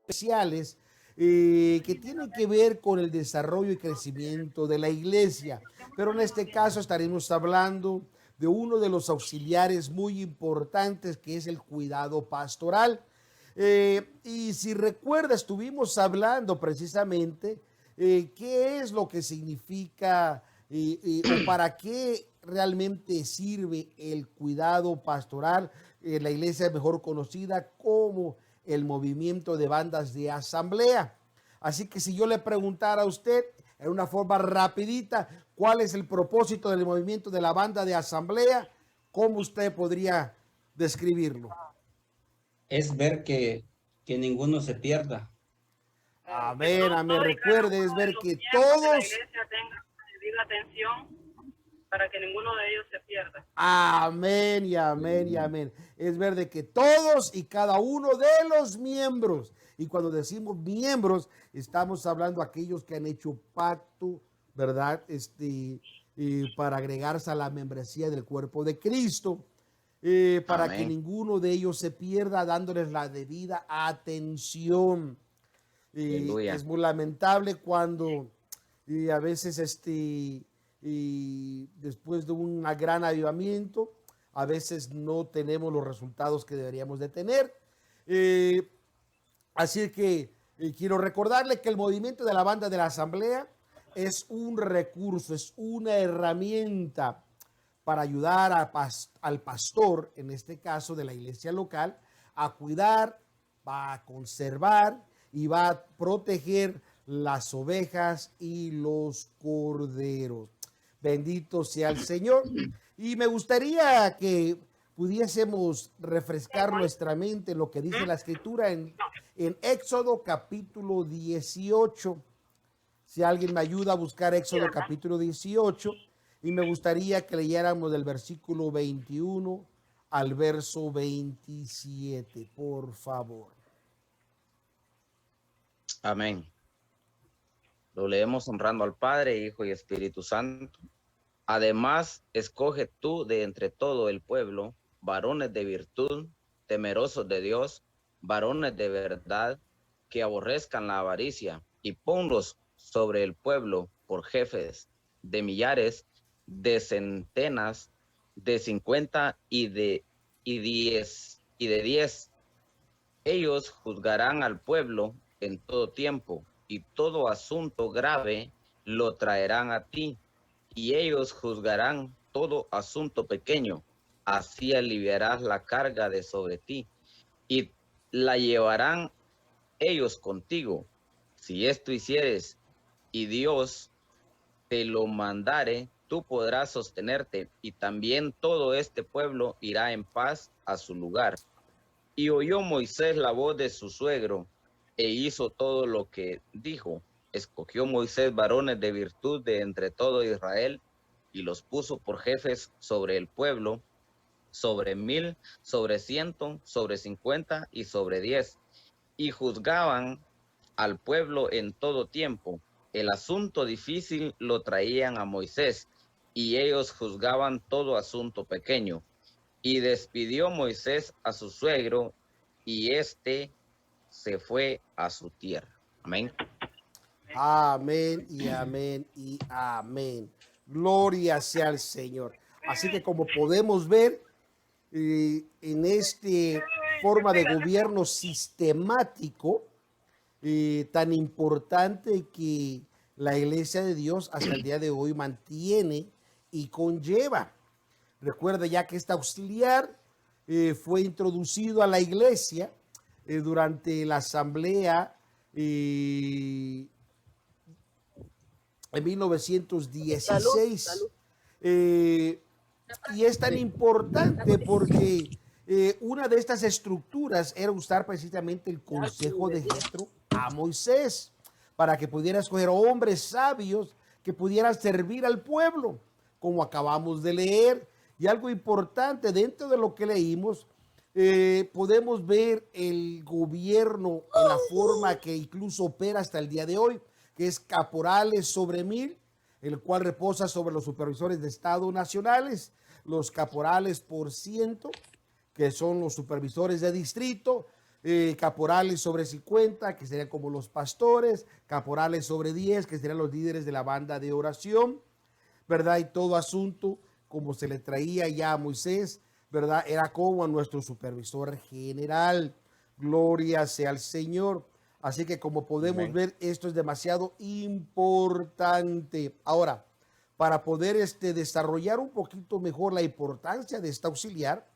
especiales que tienen que ver con el desarrollo y crecimiento de la iglesia. Pero en este caso estaremos hablando de uno de los auxiliares muy importantes, que es el cuidado pastoral. Y si recuerda, estuvimos hablando precisamente qué es lo que significa o para qué realmente sirve el cuidado pastoral. La iglesia es mejor conocida como el movimiento de bandas de asamblea. Así que si yo le preguntara a usted en una forma rapidita cuál es el propósito del movimiento de la banda de asamblea, ¿cómo usted podría describirlo? Es ver que ninguno se pierda. Que Amén, amén. todo y cada Recuerde, es uno de ver los que miembros de la todos, iglesia tenga debida atención para que ninguno de ellos se pierda. amén y amén y amén. Es ver de que todos y cada uno de los miembros, y cuando decimos miembros, estamos hablando de aquellos que han hecho pacto, ¿verdad? Para agregarse a la membresía del cuerpo de Cristo, para que Amén. ninguno de ellos se pierda, dándoles la debida atención. Aleluya. Es muy lamentable cuando a veces después de un gran avivamiento, a veces no tenemos los resultados que deberíamos de tener. Eh, Así que quiero recordarle que el movimiento de la banda de la asamblea es un recurso, es una herramienta para ayudar al pastor, en este caso de la iglesia local, a cuidar, va a conservar y va a proteger las ovejas y los corderos. Bendito sea el Señor. Y me gustaría que pudiésemos refrescar nuestra mente en lo que dice la escritura en Éxodo capítulo 18. Si alguien me ayuda a buscar Éxodo capítulo 18, y me gustaría que leyéramos del versículo 21 al verso 27, por favor. Amén. Lo leemos honrando al Padre, Hijo y Espíritu Santo. Además, escoge tú de entre todo el pueblo varones de virtud, temerosos de Dios, varones de verdad, que aborrezcan la avaricia, y ponlos sobre el pueblo por jefes de millares, de centenas, de 50 y de 10. Ellos juzgarán al pueblo en todo tiempo, y todo asunto grave lo traerán a ti, y ellos juzgarán todo asunto pequeño. Así aliviarás la carga de sobre ti, y la llevarán ellos contigo. Si esto hicieres, y Dios te lo mandare, tú podrás sostenerte, y también todo este pueblo irá en paz a su lugar. Y oyó Moisés la voz de su suegro, e hizo todo lo que dijo. Escogió Moisés varones de virtud de entre todo Israel, y los puso por jefes sobre el pueblo, sobre 1000, sobre 100, sobre 50 y sobre 10. Y juzgaban al pueblo en todo tiempo. El asunto difícil lo traían a Moisés, y ellos juzgaban todo asunto pequeño. Y despidió Moisés a su suegro, y éste se fue a su tierra. Amén. Amén y amén y amén. Gloria sea al Señor. Así que como podemos ver, en este forma de gobierno sistemático, tan importante que la iglesia de Dios hasta el día de hoy mantiene y conlleva. Recuerda ya que este auxiliar fue introducido a la iglesia durante la asamblea en Salud, 1916. salud. Eh, y es tan importante porque una de estas estructuras era usar precisamente el consejo de Jetro a Moisés para que pudiera escoger hombres sabios que pudieran servir al pueblo, como acabamos de leer. Y algo importante dentro de lo que leímos, podemos ver el gobierno en la forma que incluso opera hasta el día de hoy, que es caporales sobre 1000, el cual reposa sobre los supervisores de Estado nacionales, los caporales por ciento, que son los supervisores de distrito, caporales sobre 50, que serían como los pastores, caporales sobre 10, que serían los líderes de la banda de oración, ¿verdad? Y todo asunto, como se le traía ya a Moisés, ¿verdad? Era como a nuestro supervisor general. Gloria sea al Señor. Así que como podemos ver, esto es demasiado importante. Ahora, para poder desarrollar un poquito mejor la importancia de esta auxiliar,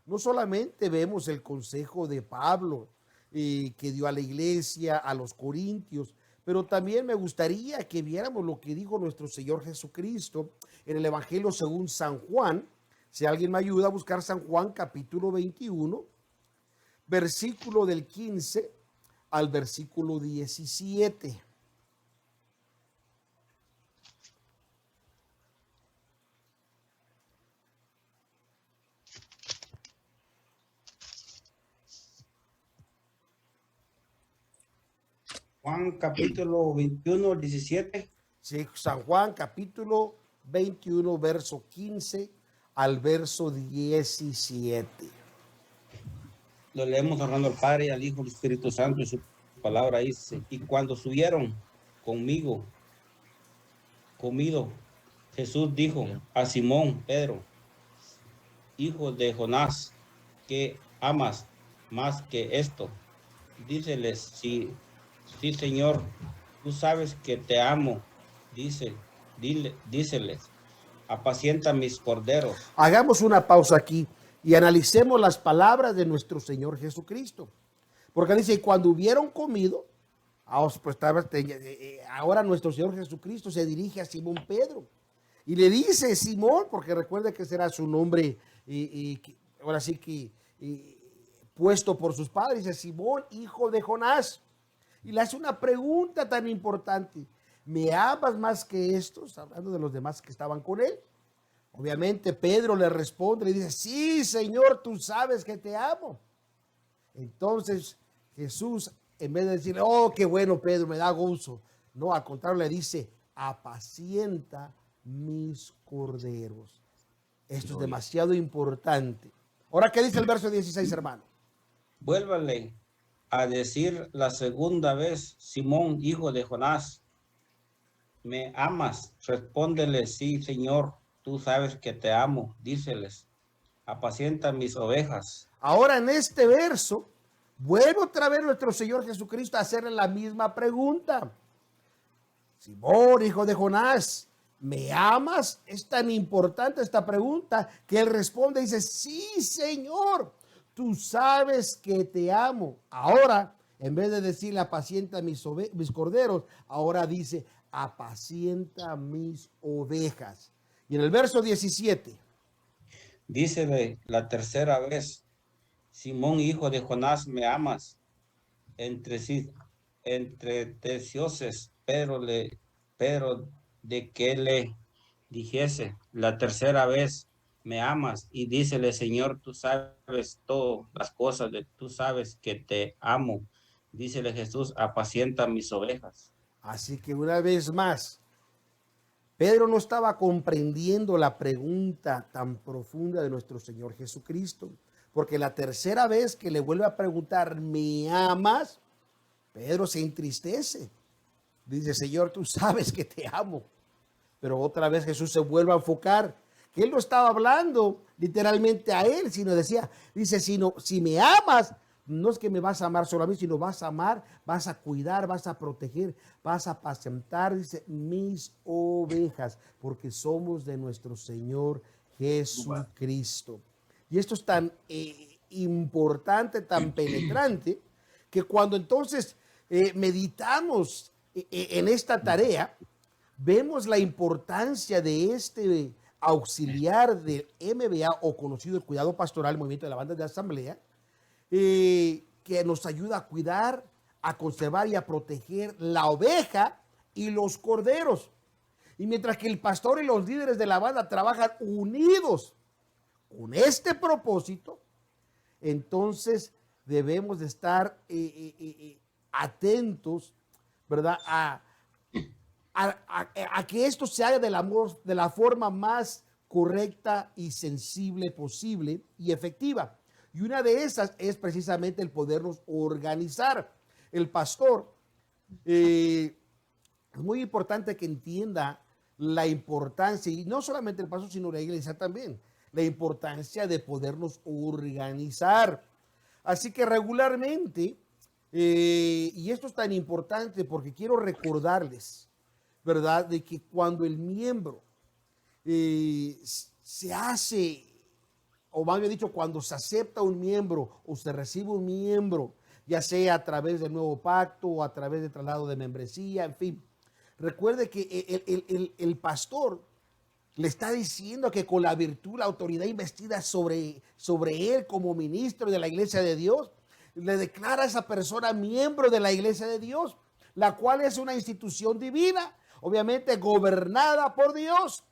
no solamente vemos el consejo de Pablo que dio a la iglesia, a los corintios, pero también me gustaría que viéramos lo que dijo nuestro Señor Jesucristo en el Evangelio según San Juan. Si alguien me ayuda a buscar San Juan capítulo 21, versículo del 15 al versículo 17. Juan capítulo 21, 17. Sí, San Juan capítulo 21, verso 15 al verso 17. Lo leemos honrando al Padre, al Hijo, al Espíritu Santo, y su palabra dice: y cuando subieron conmigo, comido, Jesús dijo a Simón Pedro, hijo de Jonás, ¿qué amas más que esto? Díceles: sí, Señor, tú sabes que te amo. Díceles: apacienta mis corderos. Hagamos una pausa aquí y analicemos las palabras de nuestro Señor Jesucristo. Porque dice, y cuando hubieron comido, ahora nuestro Señor Jesucristo se dirige a Simón Pedro y le dice Simón, porque recuerde que será su nombre, ahora sí que puesto por sus padres, dice Simón, hijo de Jonás. Y le hace una pregunta tan importante: ¿me amas más que estos? Hablando de los demás que estaban con él. Obviamente Pedro le responde, le dice, sí, Señor, tú sabes que te amo. Entonces Jesús, en vez de decirle, oh, qué bueno, Pedro, me da gozo, no, al contrario, le dice, apacienta mis corderos. Esto es demasiado importante. Ahora, ¿qué dice el verso 16, hermano? Vuélvale a decir la segunda vez: Simón, hijo de Jonás, ¿me amas? Respóndele: sí, Señor, tú sabes que te amo. Díceles: apacienta mis ovejas. Ahora en este verso, vuelve otra vez nuestro Señor Jesucristo a hacerle la misma pregunta. Simón, hijo de Jonás, ¿me amas? Es tan importante esta pregunta que él responde y dice, sí, Señor, tú sabes que te amo. Ahora, en vez de decirle apacienta mis corderos, ahora dice apacienta mis ovejas. Y en el verso 17. Dícele la tercera vez: Simón, hijo de Jonás, ¿me amas? Entretecióse Pedro de que le dijese la tercera vez: ¿me amas? Y dícele: Señor, tú sabes todas las cosas, tú sabes que te amo. Dícele Jesús: apacienta mis ovejas. Así que una vez más, Pedro no estaba comprendiendo la pregunta tan profunda de nuestro Señor Jesucristo, porque la tercera vez que le vuelve a preguntar, ¿me amas? Pedro se entristece. Dice, Señor, tú sabes que te amo. Pero otra vez Jesús se vuelve a enfocar, que él no estaba hablando literalmente a él, sino dice, si me amas, no es que me vas a amar solo a mí, sino vas a amar, vas a cuidar, vas a proteger, vas a apacentar, dice, mis ovejas, porque somos de nuestro Señor Jesucristo. Y esto es tan importante, tan penetrante, que cuando entonces meditamos en esta tarea, vemos la importancia de este auxiliar del MBA, o conocido el cuidado pastoral, el movimiento de la banda de asamblea, que nos ayuda a cuidar, a conservar y a proteger la oveja y los corderos. Y mientras que el pastor y los líderes de la banda trabajan unidos con este propósito, entonces debemos de estar atentos, ¿verdad? A que esto se haga de la forma más correcta y sensible posible y efectiva. Y una de esas es precisamente el podernos organizar. El pastor, es muy importante que entienda la importancia, y no solamente el pastor, sino la iglesia también, la importancia de podernos organizar. Así que regularmente, y esto es tan importante porque quiero recordarles, ¿verdad? De que cuando el miembro se hace, o más bien dicho, cuando se acepta un miembro o se recibe un miembro, ya sea a través del nuevo pacto o a través del traslado de membresía, en fin, recuerde que el pastor le está diciendo que con la virtud, la autoridad investida sobre él como ministro de la iglesia de Dios, le declara a esa persona miembro de la iglesia de Dios, la cual es una institución divina, obviamente gobernada por Dios.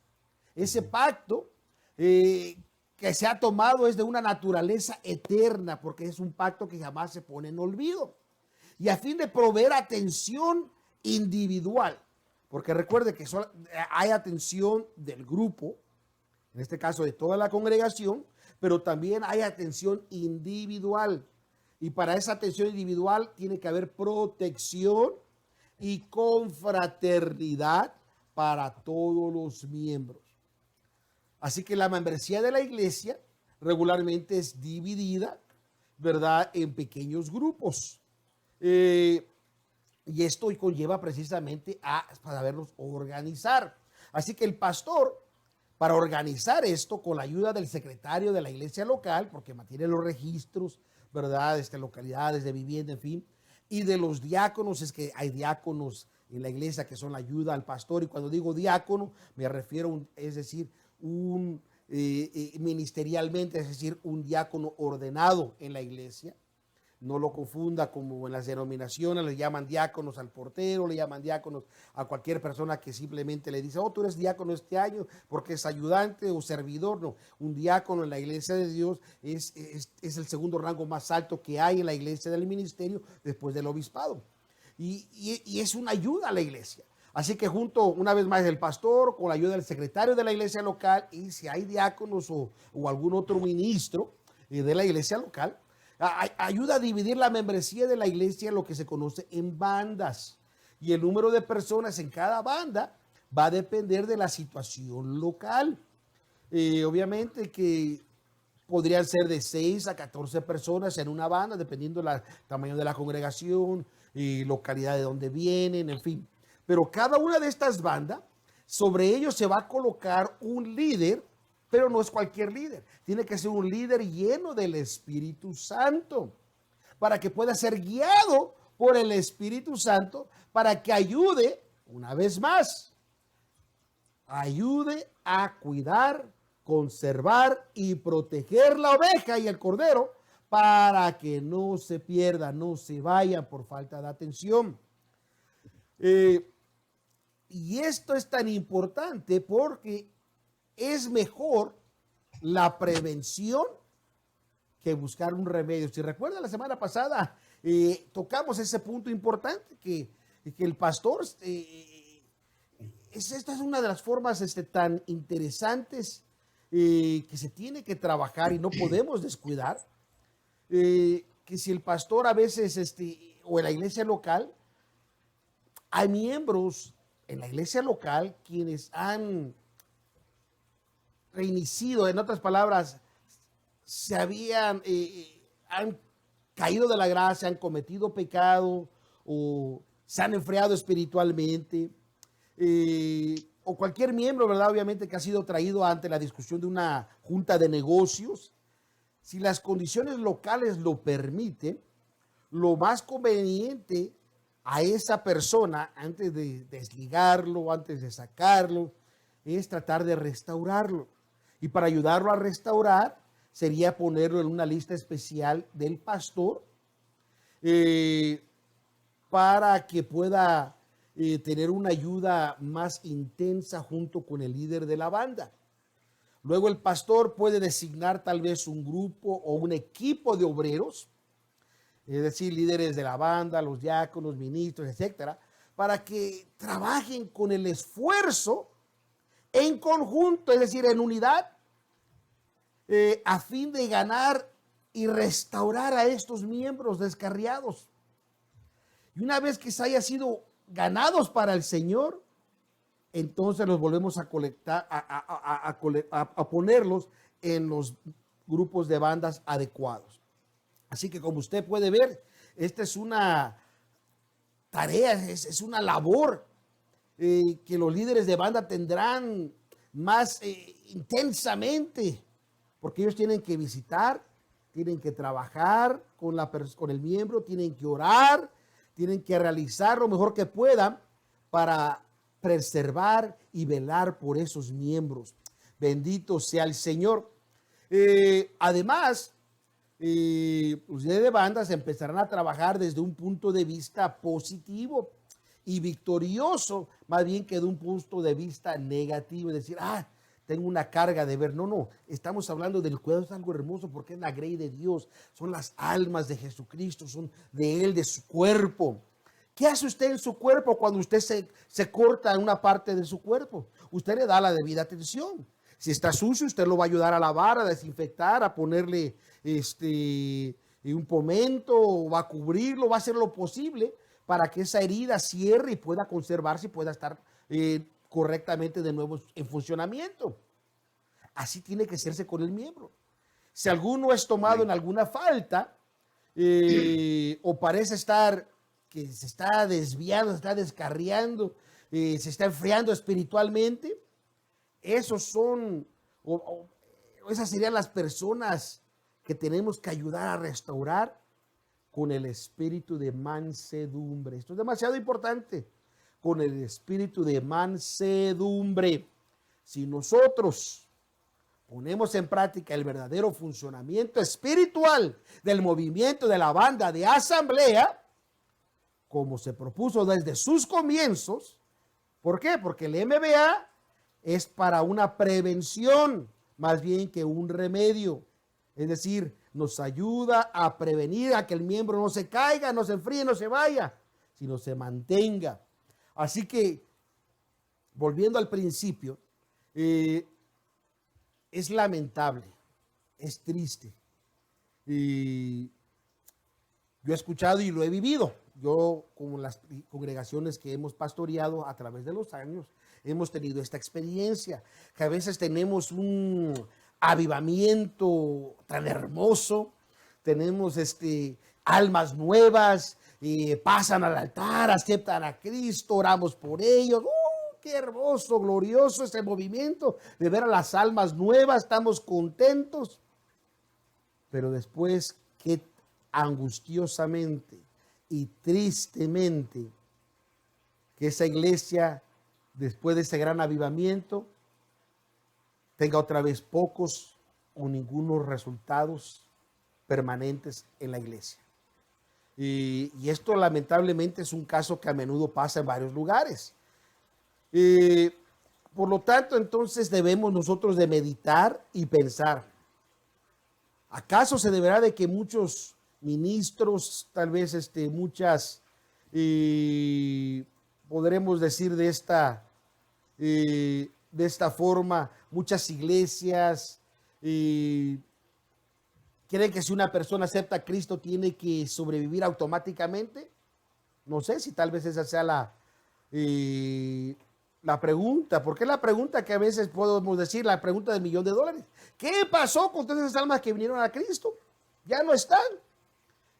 Ese pacto que se ha tomado es de una naturaleza eterna, porque es un pacto que jamás se pone en olvido. Y a fin de proveer atención individual, porque recuerde que hay atención del grupo, en este caso de toda la congregación, pero también hay atención individual. Y para esa atención individual tiene que haber protección y confraternidad para todos los miembros. Así que la membresía de la iglesia regularmente es dividida, ¿verdad?, en pequeños grupos. Y esto conlleva precisamente a sabernos organizar. Así que el pastor, para organizar esto con la ayuda del secretario de la iglesia local, porque mantiene los registros, ¿verdad?, localidades de vivienda, en fin, y de los diáconos, es que hay diáconos en la iglesia que son la ayuda al pastor, y cuando digo diácono me refiero, es decir, ministerialmente, es decir, un diácono ordenado en la iglesia. No lo confunda como en las denominaciones, le llaman diáconos al portero, le llaman diáconos a cualquier persona que simplemente le dice, oh, tú eres diácono este año porque es ayudante o servidor. No, un diácono en la iglesia de Dios es el segundo rango más alto que hay en la iglesia del ministerio después del obispado. Y es una ayuda a la iglesia. Así que junto, una vez más, el pastor, con la ayuda del secretario de la iglesia local, y si hay diáconos o algún otro ministro de la iglesia local, ayuda a dividir la membresía de la iglesia en lo que se conoce en bandas. Y el número de personas en cada banda va a depender de la situación local. Obviamente que podrían ser de 6 a 14 personas en una banda, dependiendo del tamaño de la congregación y localidad de donde vienen, en fin. Pero cada una de estas bandas, sobre ellos se va a colocar un líder, pero no es cualquier líder. Tiene que ser un líder lleno del Espíritu Santo, para que pueda ser guiado por el Espíritu Santo, para que ayude, una vez más, ayude a cuidar, conservar y proteger la oveja y el cordero, para que no se pierda, no se vayan por falta de atención. Y esto es tan importante porque es mejor la prevención que buscar un remedio. Si recuerdan, la semana pasada tocamos ese punto importante que el pastor, esta es una de las formas tan interesantes que se tiene que trabajar y no podemos descuidar, que si el pastor a veces, o en la iglesia local, hay miembros en la iglesia local quienes han reinicido, en otras palabras, han caído de la gracia, han cometido pecado o se han enfriado espiritualmente, o cualquier miembro, ¿verdad? Obviamente que ha sido traído ante la discusión de una junta de negocios. Si las condiciones locales lo permiten, lo más conveniente a esa persona, antes de desligarlo, antes de sacarlo, es tratar de restaurarlo. Y para ayudarlo a restaurar, sería ponerlo en una lista especial del pastor para que pueda tener una ayuda más intensa junto con el líder de la banda. Luego el pastor puede designar tal vez un grupo o un equipo de obreros, es decir, líderes de la banda, los diáconos, ministros, etcétera, para que trabajen con el esfuerzo en conjunto, es decir, en unidad, a fin de ganar y restaurar a estos miembros descarriados. Y una vez que se haya sido ganados para el Señor, entonces los volvemos a colectar, a ponerlos en los grupos de bandas adecuados. Así que como usted puede ver, esta es una tarea, es una labor que los líderes de banda tendrán más intensamente, porque ellos tienen que visitar, tienen que trabajar con el miembro, tienen que orar, tienen que realizar lo mejor que puedan para preservar y velar por esos miembros. Bendito sea el Señor. Además, los líderes de bandas empezarán a trabajar desde un punto de vista positivo y victorioso, más bien que de un punto de vista negativo, es decir, tengo una carga de ver. No, estamos hablando del cuidado, es algo hermoso porque es la grey de Dios, son las almas de Jesucristo, son de Él, de su cuerpo. ¿Qué hace usted en su cuerpo cuando usted se corta en una parte de su cuerpo? Usted le da la debida atención. Si está sucio, usted lo va a ayudar a lavar, a desinfectar, a ponerle un pomento, va a cubrirlo, va a hacer lo posible para que esa herida cierre y pueda conservarse y pueda estar correctamente de nuevo en funcionamiento. Así tiene que hacerse con el miembro. Si alguno es tomado en alguna falta o parece estar que se está desviando, se está descarriando, se está enfriando espiritualmente, esas serían las personas que tenemos que ayudar a restaurar con el espíritu de mansedumbre. Esto es demasiado importante. Con el espíritu de mansedumbre. Si nosotros ponemos en práctica el verdadero funcionamiento espiritual del movimiento de la banda de asamblea, como se propuso desde sus comienzos, ¿por qué? Porque el MBA es para una prevención más bien que un remedio. Es decir, nos ayuda a prevenir a que el miembro no se caiga, no se enfríe, no se vaya, sino se mantenga. Así que, volviendo al principio, es lamentable, es triste. Y yo he escuchado y lo he vivido. Yo, como las congregaciones que hemos pastoreado a través de los años, hemos tenido esta experiencia, que a veces tenemos un avivamiento tan hermoso, tenemos almas nuevas, pasan al altar, aceptan a Cristo, oramos por ellos. Qué hermoso, glorioso ese movimiento de ver a las almas nuevas, estamos contentos. Pero después, qué angustiosamente y tristemente que esa iglesia, después de ese gran avivamiento, tenga otra vez pocos o ningunos resultados permanentes en la iglesia. Y esto lamentablemente es un caso que a menudo pasa en varios lugares. Por lo tanto, entonces debemos nosotros de meditar y pensar. ¿Acaso se deberá de que muchos ministros, tal vez muchas, podremos decir de esta forma, muchas iglesias creen que si una persona acepta a Cristo tiene que sobrevivir automáticamente? No sé si tal vez esa sea la pregunta, porque es la pregunta que a veces podemos decir, la pregunta del $1,000,000. ¿Qué pasó con todas esas almas que vinieron a Cristo? Ya no están.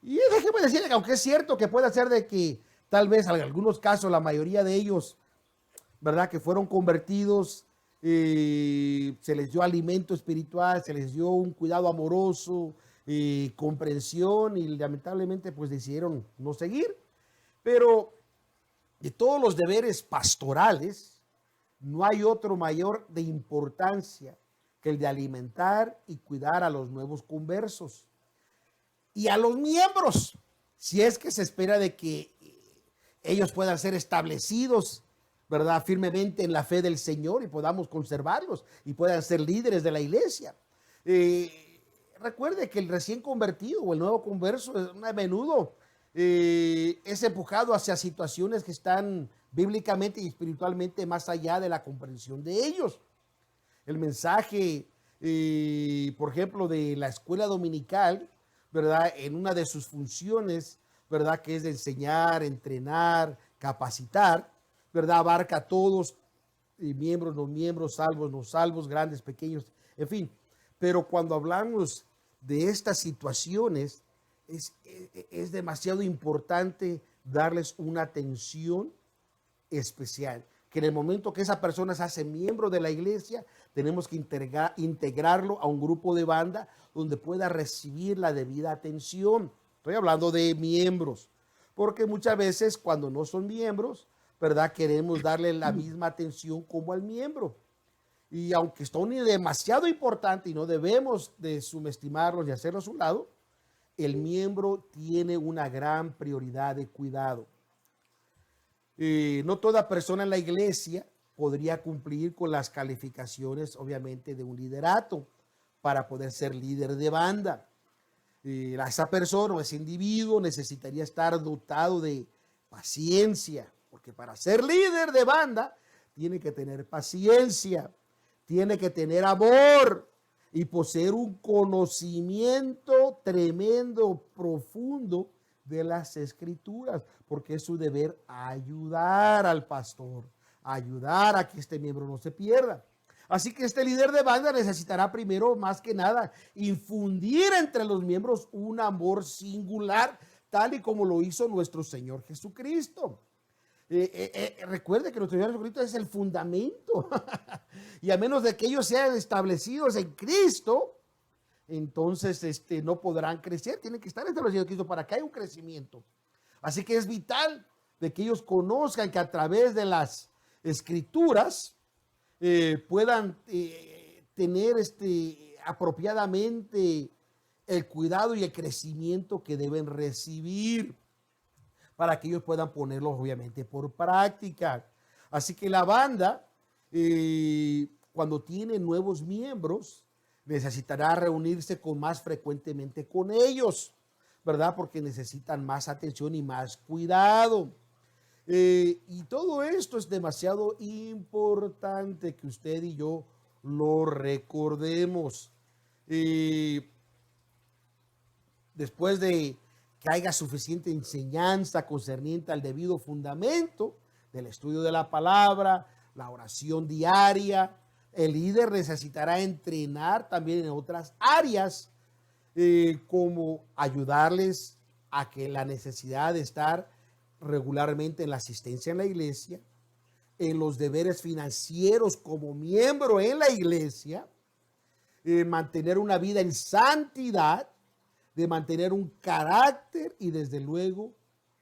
Y déjeme decirle que aunque es cierto que puede ser de que tal vez en algunos casos la mayoría de ellos, ¿verdad? Que fueron convertidos, se les dio alimento espiritual, se les dio un cuidado amoroso, comprensión y lamentablemente pues decidieron no seguir. Pero de todos los deberes pastorales, no hay otro mayor de importancia que el de alimentar y cuidar a los nuevos conversos y a los miembros, si es que se espera de que ellos puedan ser establecidos, ¿verdad?, firmemente en la fe del Señor y podamos conservarlos y puedan ser líderes de la iglesia. Recuerde que el recién convertido o el nuevo converso a menudo es empujado hacia situaciones que están bíblicamente y espiritualmente más allá de la comprensión de ellos. El mensaje, por ejemplo, de la escuela dominical ¿verdad? En una de sus funciones, ¿verdad? Que es de enseñar, entrenar, capacitar, ¿verdad? Abarca a todos, miembros, no miembros, salvos, no salvos, grandes, pequeños, en fin. Pero cuando hablamos de estas situaciones, es demasiado importante darles una atención especial, que en el momento que esa persona se hace miembro de la iglesia, tenemos que integrarlo a un grupo de banda donde pueda recibir la debida atención. Estoy hablando de miembros, porque muchas veces cuando no son miembros, ¿verdad? Queremos darle la misma atención como al miembro. Y aunque son demasiado importantes y no debemos de subestimarlos y hacerlos a un lado, el miembro tiene una gran prioridad de cuidado. No toda persona en la iglesia podría cumplir con las calificaciones, obviamente, de un liderato para poder ser líder de banda. Esa persona o ese individuo necesitaría estar dotado de paciencia, porque para ser líder de banda tiene que tener paciencia, tiene que tener amor y poseer un conocimiento tremendo, profundo de las escrituras, porque es su deber ayudar al pastor, ayudar a que este miembro no se pierda. Así que este líder de banda necesitará primero, más que nada, infundir entre los miembros un amor singular, tal y como lo hizo nuestro Señor Jesucristo. Recuerde que nuestro Señor Jesucristo es el fundamento. Y a menos de que ellos sean establecidos en Cristo, entonces no podrán crecer. Tienen que estar establecidos en Cristo para que haya un crecimiento. Así que es vital de que ellos conozcan que a través de las escrituras puedan tener apropiadamente el cuidado y el crecimiento que deben recibir para que ellos puedan ponerlos obviamente por práctica. Así que la banda, cuando tiene nuevos miembros, necesitará reunirse más frecuentemente con ellos, ¿verdad? Porque necesitan más atención y más cuidado. Y todo esto es demasiado importante que usted y yo lo recordemos. Después de que haya suficiente enseñanza concerniente al debido fundamento del estudio de la palabra, la oración diaria, el líder necesitará entrenar también en otras áreas, como ayudarles a que la necesidad de estar regularmente en la asistencia en la iglesia, en los deberes financieros como miembro en la iglesia, mantener una vida en santidad, de mantener un carácter y desde luego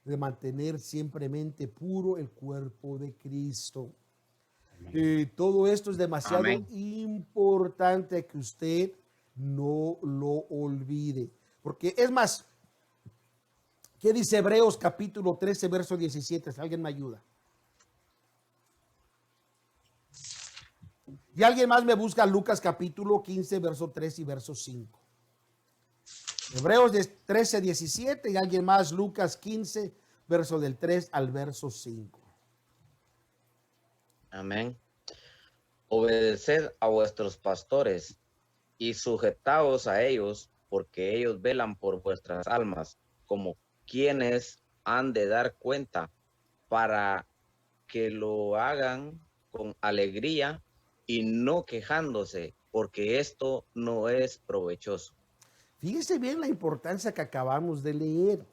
de mantener simplemente puro el cuerpo de Cristo. Todo esto es demasiado Amén. importante que usted no lo olvide. Porque es más, ¿qué dice Hebreos capítulo 13, verso 17? Si alguien me ayuda. Y alguien más me busca Lucas capítulo 15, verso 3 y verso 5. Hebreos 13, 17 y alguien más Lucas 15, verso del 3 al verso 5. Amén. Obedeced a vuestros pastores y sujetaos a ellos, porque ellos velan por vuestras almas, como quienes han de dar cuenta, para que lo hagan con alegría y no quejándose, porque esto no es provechoso. Fíjese bien la importancia que acabamos de leer.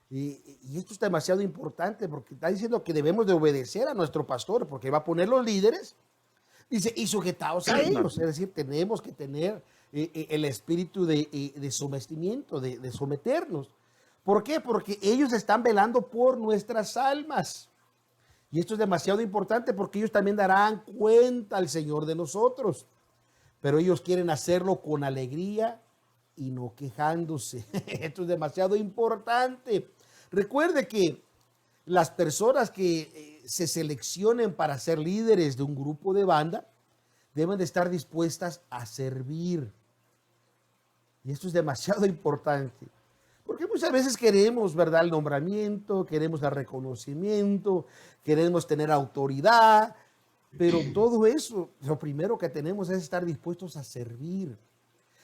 Y esto es demasiado importante porque está diciendo que debemos de obedecer a nuestro pastor, porque va a poner los líderes, dice, y sujetados a ellos. Es decir, tenemos que tener el espíritu de sometimiento, de someternos. ¿Por qué? Porque ellos están velando por nuestras almas. Y esto es demasiado importante porque ellos también darán cuenta al Señor de nosotros. Pero ellos quieren hacerlo con alegría y no quejándose. Esto es demasiado importante. Recuerde que las personas que se seleccionen para ser líderes de un grupo de banda deben de estar dispuestas a servir. Y esto es demasiado importante. Porque muchas veces queremos, ¿verdad?, el nombramiento, queremos el reconocimiento, queremos tener autoridad, pero todo eso, lo primero que tenemos es estar dispuestos a servir.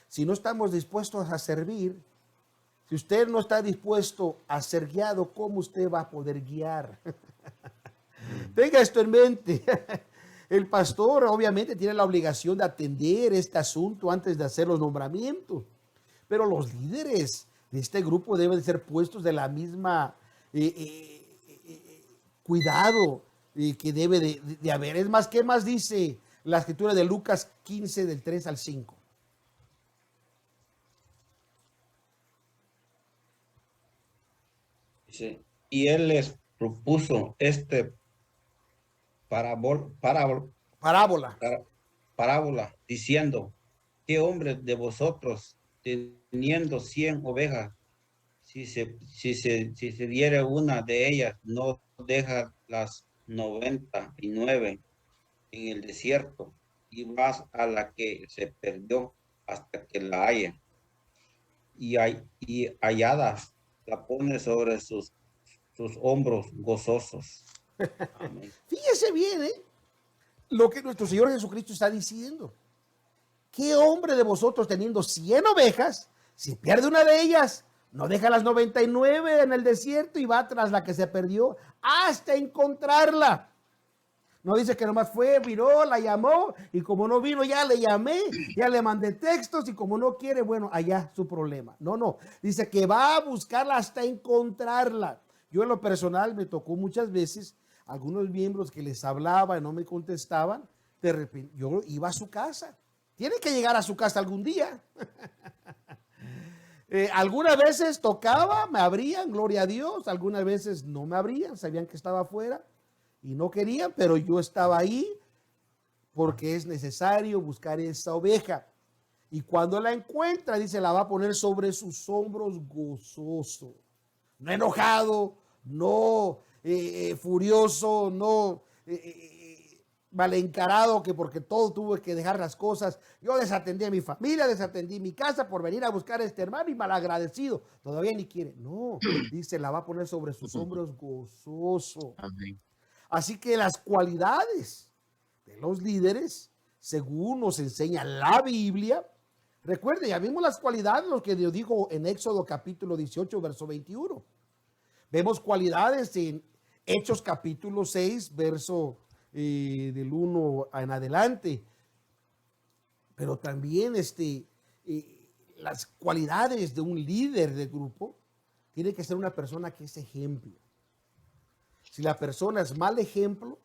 Si no estamos dispuestos a servir, Si usted no está dispuesto a ser guiado, ¿cómo usted va a poder guiar? Tenga esto en mente. El pastor obviamente tiene la obligación de atender este asunto antes de hacer los nombramientos, pero los líderes de este grupo deben de ser puestos de la misma cuidado que debe de haber. Es más, ¿qué más dice la escritura de Lucas 15 del 3 al 5? Dice, y él les propuso Parábola. parábola, diciendo, ¿qué hombre de vosotros, teniendo 100 ovejas, si se diere una de ellas, no deja las 99 en el desierto y vas a la que se perdió hasta que la haya? Y hallada la pone sobre sus hombros gozosos. Amén. Fíjese bien, lo que nuestro Señor Jesucristo está diciendo. ¿Qué hombre de vosotros teniendo 100 ovejas, si pierde una de ellas, no deja las 99 en el desierto y va tras la que se perdió hasta encontrarla? No dice que nomás fue, miró, la llamó y como no vino ya le llamé, ya le mandé textos y como no quiere, bueno, allá su problema. No, dice que va a buscarla hasta encontrarla. Yo en lo personal me tocó muchas veces algunos miembros que les hablaba y no me contestaban, de repente yo iba a su casa. Tiene que llegar a su casa algún día. Algunas veces tocaba, me abrían, gloria a Dios, algunas veces no me abrían, sabían que estaba afuera y no querían, pero yo estaba ahí porque es necesario buscar esa oveja. Y cuando la encuentra, dice, la va a poner sobre sus hombros gozoso. No enojado, no furioso, no mal encarado, que porque todo tuve que dejar las cosas. Yo desatendí a mi familia, desatendí mi casa por venir a buscar a este hermano y malagradecido. Todavía ni quiere. No, dice, la va a poner sobre sus hombros gozoso. Amén. Así que las cualidades de los líderes, según nos enseña la Biblia, recuerde, ya vimos las cualidades, lo que Dios dijo en Éxodo capítulo 18, verso 21. Vemos cualidades en Hechos capítulo 6, verso del 1 en adelante. Pero también las cualidades de un líder de grupo, tiene que ser una persona que es ejemplo. Si la persona es mal ejemplo,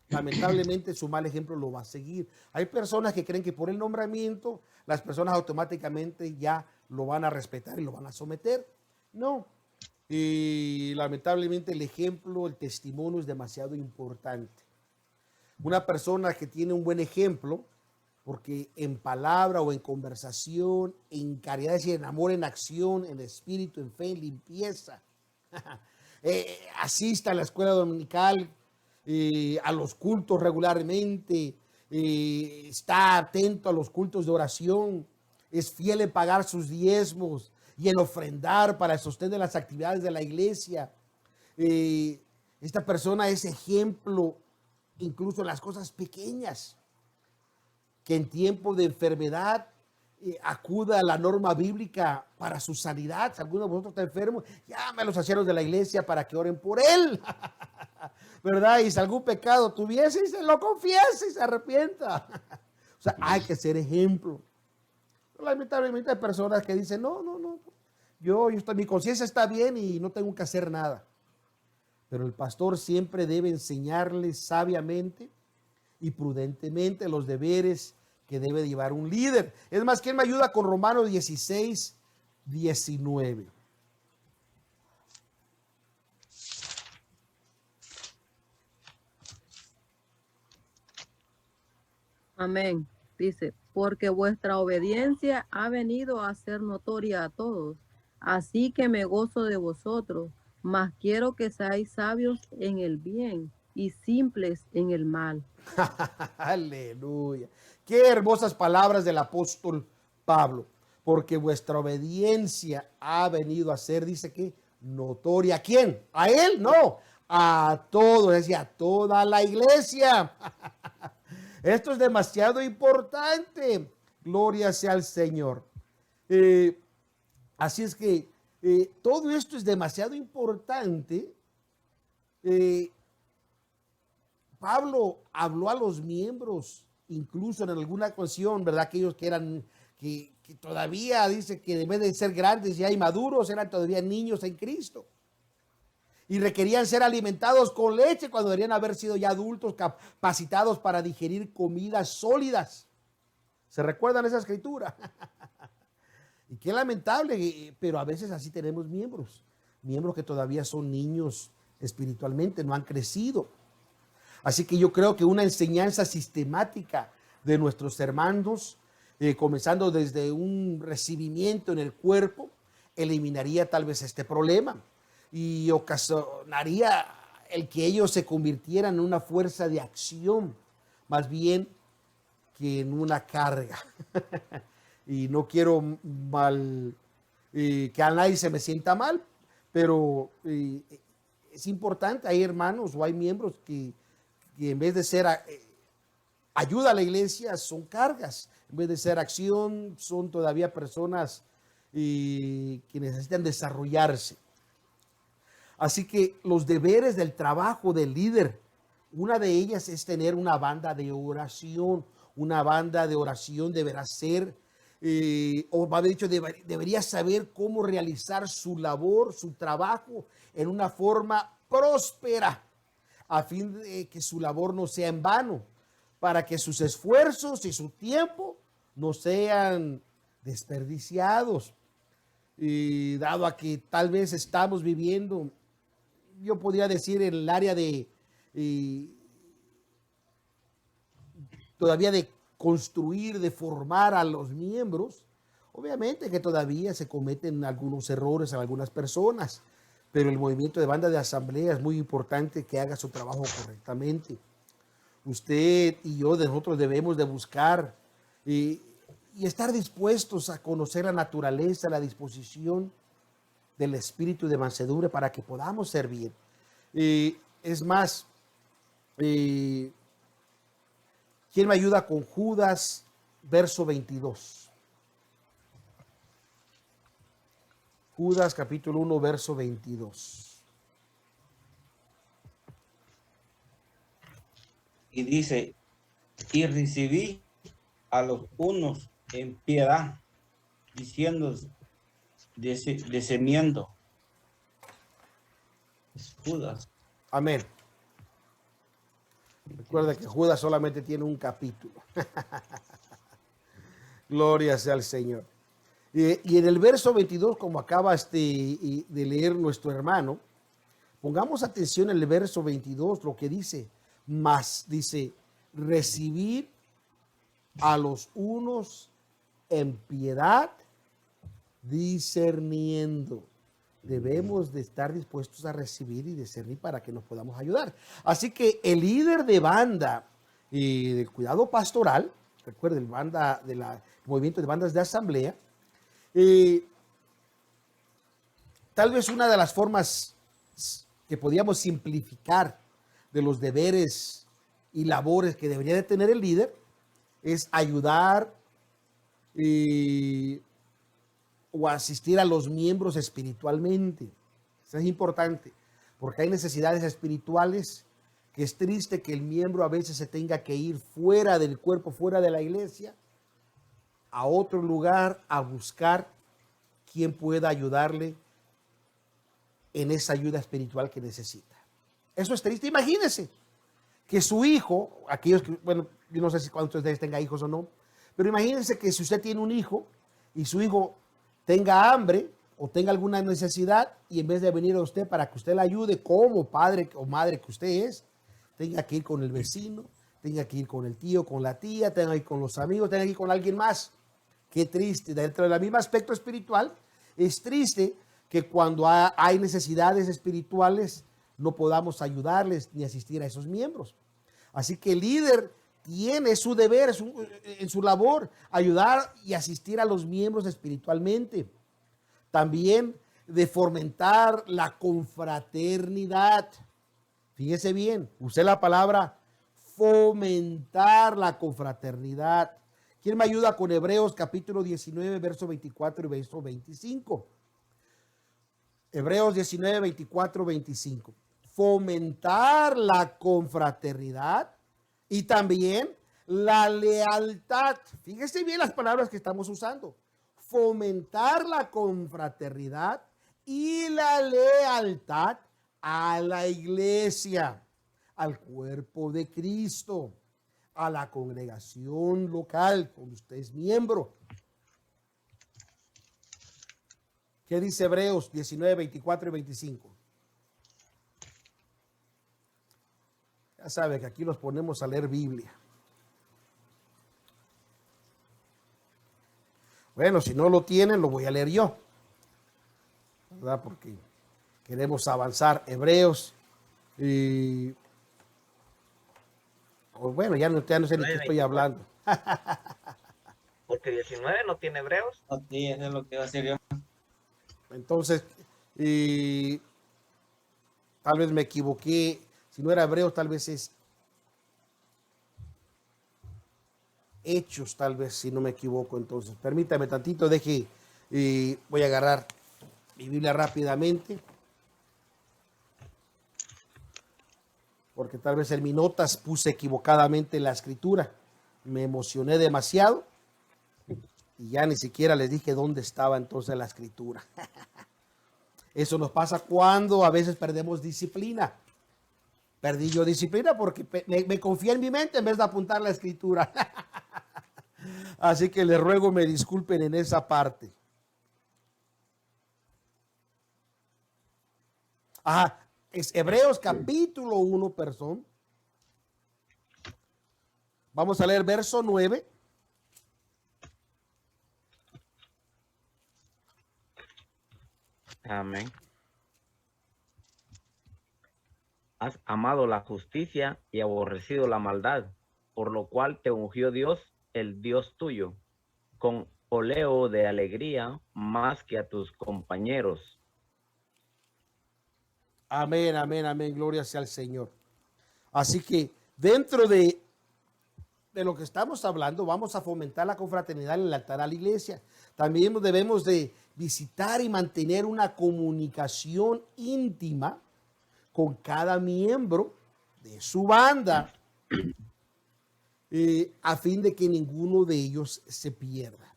lamentablemente su mal ejemplo lo va a seguir. Hay personas que creen que por el nombramiento las personas automáticamente ya lo van a respetar y lo van a someter. No. Y lamentablemente el ejemplo, el testimonio es demasiado importante. Una persona que tiene un buen ejemplo, porque en palabra o en conversación, en caridad, es decir, en amor, en acción, en espíritu, en fe, en limpieza, asista a la escuela dominical, a los cultos regularmente, está atento a los cultos de oración, es fiel en pagar sus diezmos y en ofrendar para el sostén de las actividades de la iglesia. Esta persona es ejemplo incluso en las cosas pequeñas, que en tiempo de enfermedad acuda a la norma bíblica para su sanidad. Si alguno de vosotros está enfermo, llame a los ancianos de la iglesia para que oren por él. ¿Verdad? Y si algún pecado tuviese, se lo confiese y se arrepienta. O sea, hay que ser ejemplo. Lamentablemente hay personas que dicen, no, mi conciencia está bien y no tengo que hacer nada. Pero el pastor siempre debe enseñarles sabiamente y prudentemente los deberes que debe llevar un líder. Es más, ¿quién me ayuda con Romanos 16, 19? Amén. Dice, porque vuestra obediencia ha venido a ser notoria a todos, así que me gozo de vosotros, mas quiero que seáis sabios en el bien y simples en el mal. Aleluya. Qué hermosas palabras del apóstol Pablo. Porque vuestra obediencia ha venido a ser, dice que, notoria. ¿A quién? ¿A él? No. A todos, es decir, a toda la iglesia. Esto es demasiado importante. Gloria sea al Señor. Así es que todo esto es demasiado importante. Pablo habló a los miembros, incluso en alguna ocasión, ¿verdad? Aquellos que eran, que todavía dice que en vez de ser grandes ya y maduros, eran todavía niños en Cristo. Y requerían ser alimentados con leche cuando deberían haber sido ya adultos capacitados para digerir comidas sólidas. ¿Se recuerdan esa escritura? Y qué lamentable, pero a veces así tenemos miembros que todavía son niños espiritualmente, no han crecido. Así que yo creo que una enseñanza sistemática de nuestros hermanos, comenzando desde un recibimiento en el cuerpo, eliminaría tal vez este problema y ocasionaría el que ellos se convirtieran en una fuerza de acción, más bien que en una carga. Y no quiero que a nadie se me sienta mal, pero es importante, hay hermanos o hay miembros que en vez de ser ayuda a la iglesia, son cargas. En vez de ser acción, son todavía personas que necesitan desarrollarse. Así que los deberes del trabajo del líder, una de ellas es tener una banda de oración. Una banda de oración deberá ser, o más bien dicho, debería saber cómo realizar su labor, su trabajo en una forma próspera, a fin de que su labor no sea en vano, para que sus esfuerzos y su tiempo no sean desperdiciados. Y dado a que tal vez estamos viviendo, yo podría decir, en el área de todavía de construir, de formar a los miembros, obviamente que todavía se cometen algunos errores en algunas personas, pero el movimiento de banda de asamblea es muy importante que haga su trabajo correctamente. Usted y yo, nosotros debemos de buscar y estar dispuestos a conocer la naturaleza, la disposición del espíritu de mansedumbre para que podamos servir. Es más, ¿quién me ayuda con Judas, verso 22? Judas capítulo 1, verso 22. Y dice, y recibí a los unos en piedad, diciendo, desemiendo. Es Judas. Amén. Recuerda que Judas solamente tiene un capítulo. Gloria sea al Señor. Y en el verso 22, como acaba de leer nuestro hermano, pongamos atención en el verso 22, lo que dice, más dice, recibir a los unos en piedad, discerniendo. Debemos de estar dispuestos a recibir y discernir para que nos podamos ayudar. Así que el líder de banda del cuidado pastoral, recuerden, el movimiento de bandas de asamblea, tal vez una de las formas que podíamos simplificar de los deberes y labores que debería de tener el líder es ayudar o asistir a los miembros espiritualmente. Eso es importante, porque hay necesidades espirituales que es triste que el miembro a veces se tenga que ir fuera del cuerpo, fuera de la iglesia, a otro lugar a buscar quien pueda ayudarle en esa ayuda espiritual que necesita. Eso es triste. Imagínense que su hijo, aquellos que, bueno, yo no sé si cuántos de ustedes tengan hijos o no, pero imagínense que si usted tiene un hijo y su hijo tenga hambre o tenga alguna necesidad y en vez de venir a usted para que usted le ayude como padre o madre que usted es, tenga que ir con el vecino, tenga que ir con el tío, con la tía, tenga que ir con los amigos, tenga que ir con alguien más. Qué triste. Dentro del mismo aspecto espiritual, es triste que cuando hay necesidades espirituales no podamos ayudarles ni asistir a esos miembros. Así que el líder tiene su deber en su labor, ayudar y asistir a los miembros espiritualmente. También de fomentar la confraternidad. Fíjese bien, usé la palabra fomentar la confraternidad. ¿Quién me ayuda con Hebreos capítulo 19, verso 24 y verso 25? Hebreos 19, 24, 25. Fomentar la confraternidad y también la lealtad. Fíjese bien las palabras que estamos usando. Fomentar la confraternidad y la lealtad a la iglesia, al cuerpo de Cristo, a la congregación local, donde usted es miembro. ¿Qué dice Hebreos 19, 24 y 25? Ya sabe que aquí los ponemos a leer Biblia. Bueno, si no lo tienen, lo voy a leer yo, ¿verdad? Porque queremos avanzar. Hebreos y... bueno, ya no sé ni qué estoy hablando. Porque 19 no tiene Hebreos. No, sí, eso es lo que iba a decir yo. Entonces, tal vez me equivoqué. Si no era Hebreos, tal vez es Hechos, tal vez, si no me equivoco. Entonces, permítame tantito, deje, voy a agarrar mi Biblia rápidamente, porque tal vez en mis notas puse equivocadamente la escritura. Me emocioné demasiado y ya ni siquiera les dije dónde estaba entonces la escritura. Eso nos pasa cuando a veces perdemos disciplina. Perdí yo disciplina porque me confié en mi mente en vez de apuntar la escritura. Así que les ruego me disculpen en esa parte. Ajá, es Hebreos capítulo 1, perdón. Vamos a leer verso 9. Amén. Has amado la justicia y aborrecido la maldad, por lo cual te ungió Dios, el Dios tuyo, con óleo de alegría más que a tus compañeros. Amén, amén, amén. Gloria sea al Señor. Así que dentro de lo que estamos hablando, vamos a fomentar la confraternidad y el altar a la iglesia. También debemos de visitar y mantener una comunicación íntima con cada miembro de su banda, a fin de que ninguno de ellos se pierda.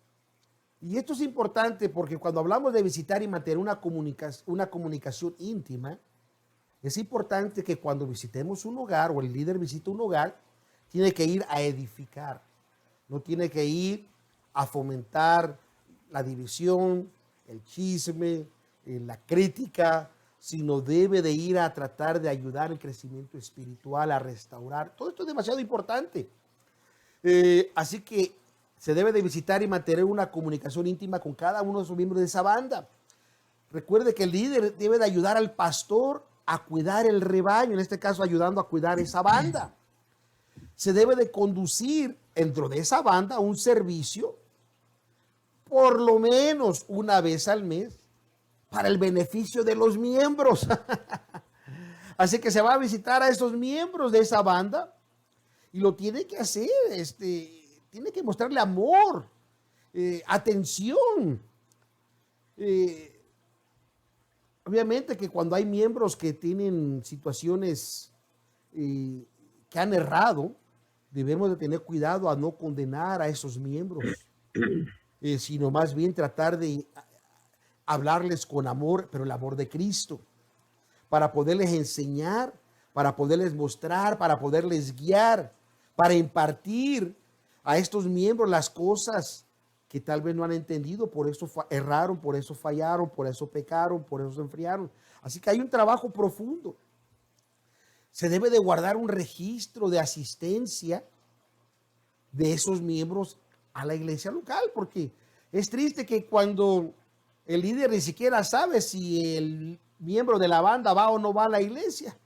Y esto es importante porque cuando hablamos de visitar y mantener una comunicación íntima, es importante que cuando visitemos un hogar o el líder visita un hogar, tiene que ir a edificar, no tiene que ir a fomentar la división, el chisme, la crítica, sino debe de ir a tratar de ayudar el crecimiento espiritual, a restaurar. Todo esto es demasiado importante. Así que se debe de visitar y mantener una comunicación íntima con cada uno de los miembros de esa banda. Recuerde que el líder debe de ayudar al pastor a cuidar el rebaño, en este caso ayudando a cuidar esa banda. Se debe de conducir dentro de esa banda un servicio por lo menos una vez al mes para el beneficio de los miembros. Así que se va a visitar a esos miembros de esa banda y lo tiene que hacer, tiene que mostrarle amor, atención. Obviamente que cuando hay miembros que tienen situaciones que han errado, debemos de tener cuidado a no condenar a esos miembros, sino más bien tratar de hablarles con amor, pero el amor de Cristo, para poderles enseñar, para poderles mostrar, para poderles guiar, para impartir a estos miembros las cosas que tal vez no han entendido, por eso erraron, por eso fallaron, por eso pecaron, por eso se enfriaron. Así que hay un trabajo profundo. Se debe de guardar un registro de asistencia de esos miembros a la iglesia local, porque es triste que cuando el líder ni siquiera sabe si el miembro de la banda va o no va a la iglesia,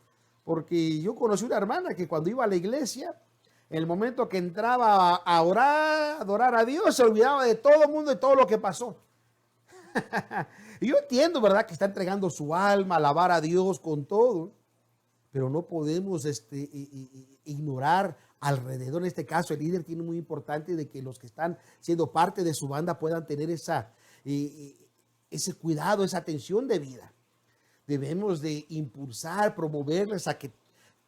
porque yo conocí una hermana que cuando iba a la iglesia, en el momento que entraba a orar, a adorar a Dios, se olvidaba de todo el mundo y todo lo que pasó. Y yo entiendo, ¿verdad?, que está entregando su alma, alabar a Dios con todo, pero no podemos ignorar alrededor. En este caso, el líder tiene muy importante de que los que están siendo parte de su banda puedan tener ese cuidado, esa atención de vida. debemos de impulsar, promoverles a que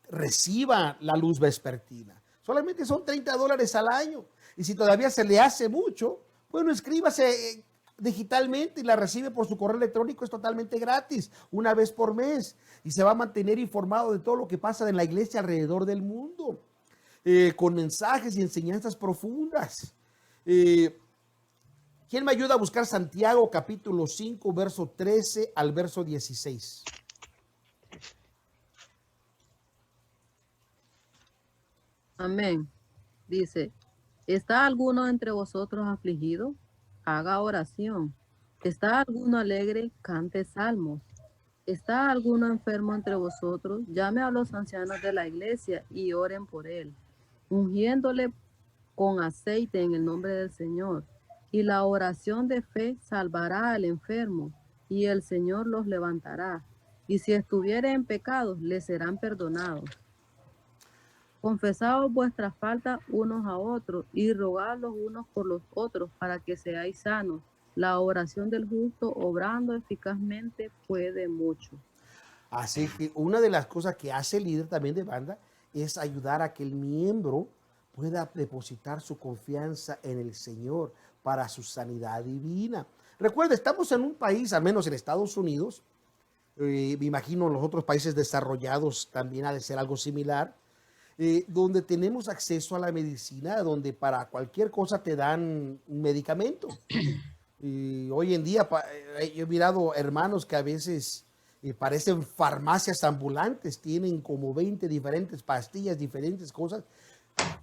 reciba la luz vespertina. Solamente son $30 al año. Y si todavía se le hace mucho, bueno, inscríbase digitalmente y la recibe por su correo electrónico. Es totalmente gratis, una vez por mes. Y se va a mantener informado de todo lo que pasa en la iglesia alrededor del mundo, con mensajes y enseñanzas profundas. ¿Quién me ayuda a buscar Santiago capítulo 5, verso 13 al verso 16? Amén. Dice, ¿está alguno entre vosotros afligido? Haga oración. ¿Está alguno alegre? Cante salmos. ¿Está alguno enfermo entre vosotros? Llame a los ancianos de la iglesia y oren por él, ungiéndole con aceite en el nombre del Señor. Y la oración de fe salvará al enfermo, y el Señor los levantará. Y si estuviere en pecados, les serán perdonados. Confesaos vuestras faltas unos a otros y rogad los unos por los otros para que seáis sanos. La oración del justo, obrando eficazmente, puede mucho. Así que una de las cosas que hace el líder también de banda es ayudar a que el miembro pueda depositar su confianza en el Señor para su sanidad divina. Recuerda, estamos en un país, al menos en Estados Unidos, me imagino en los otros países desarrollados también ha de ser algo similar, donde tenemos acceso a la medicina, donde para cualquier cosa te dan un medicamento. Y hoy en día yo he mirado hermanos que a veces parecen farmacias ambulantes, tienen como 20 diferentes pastillas, diferentes cosas.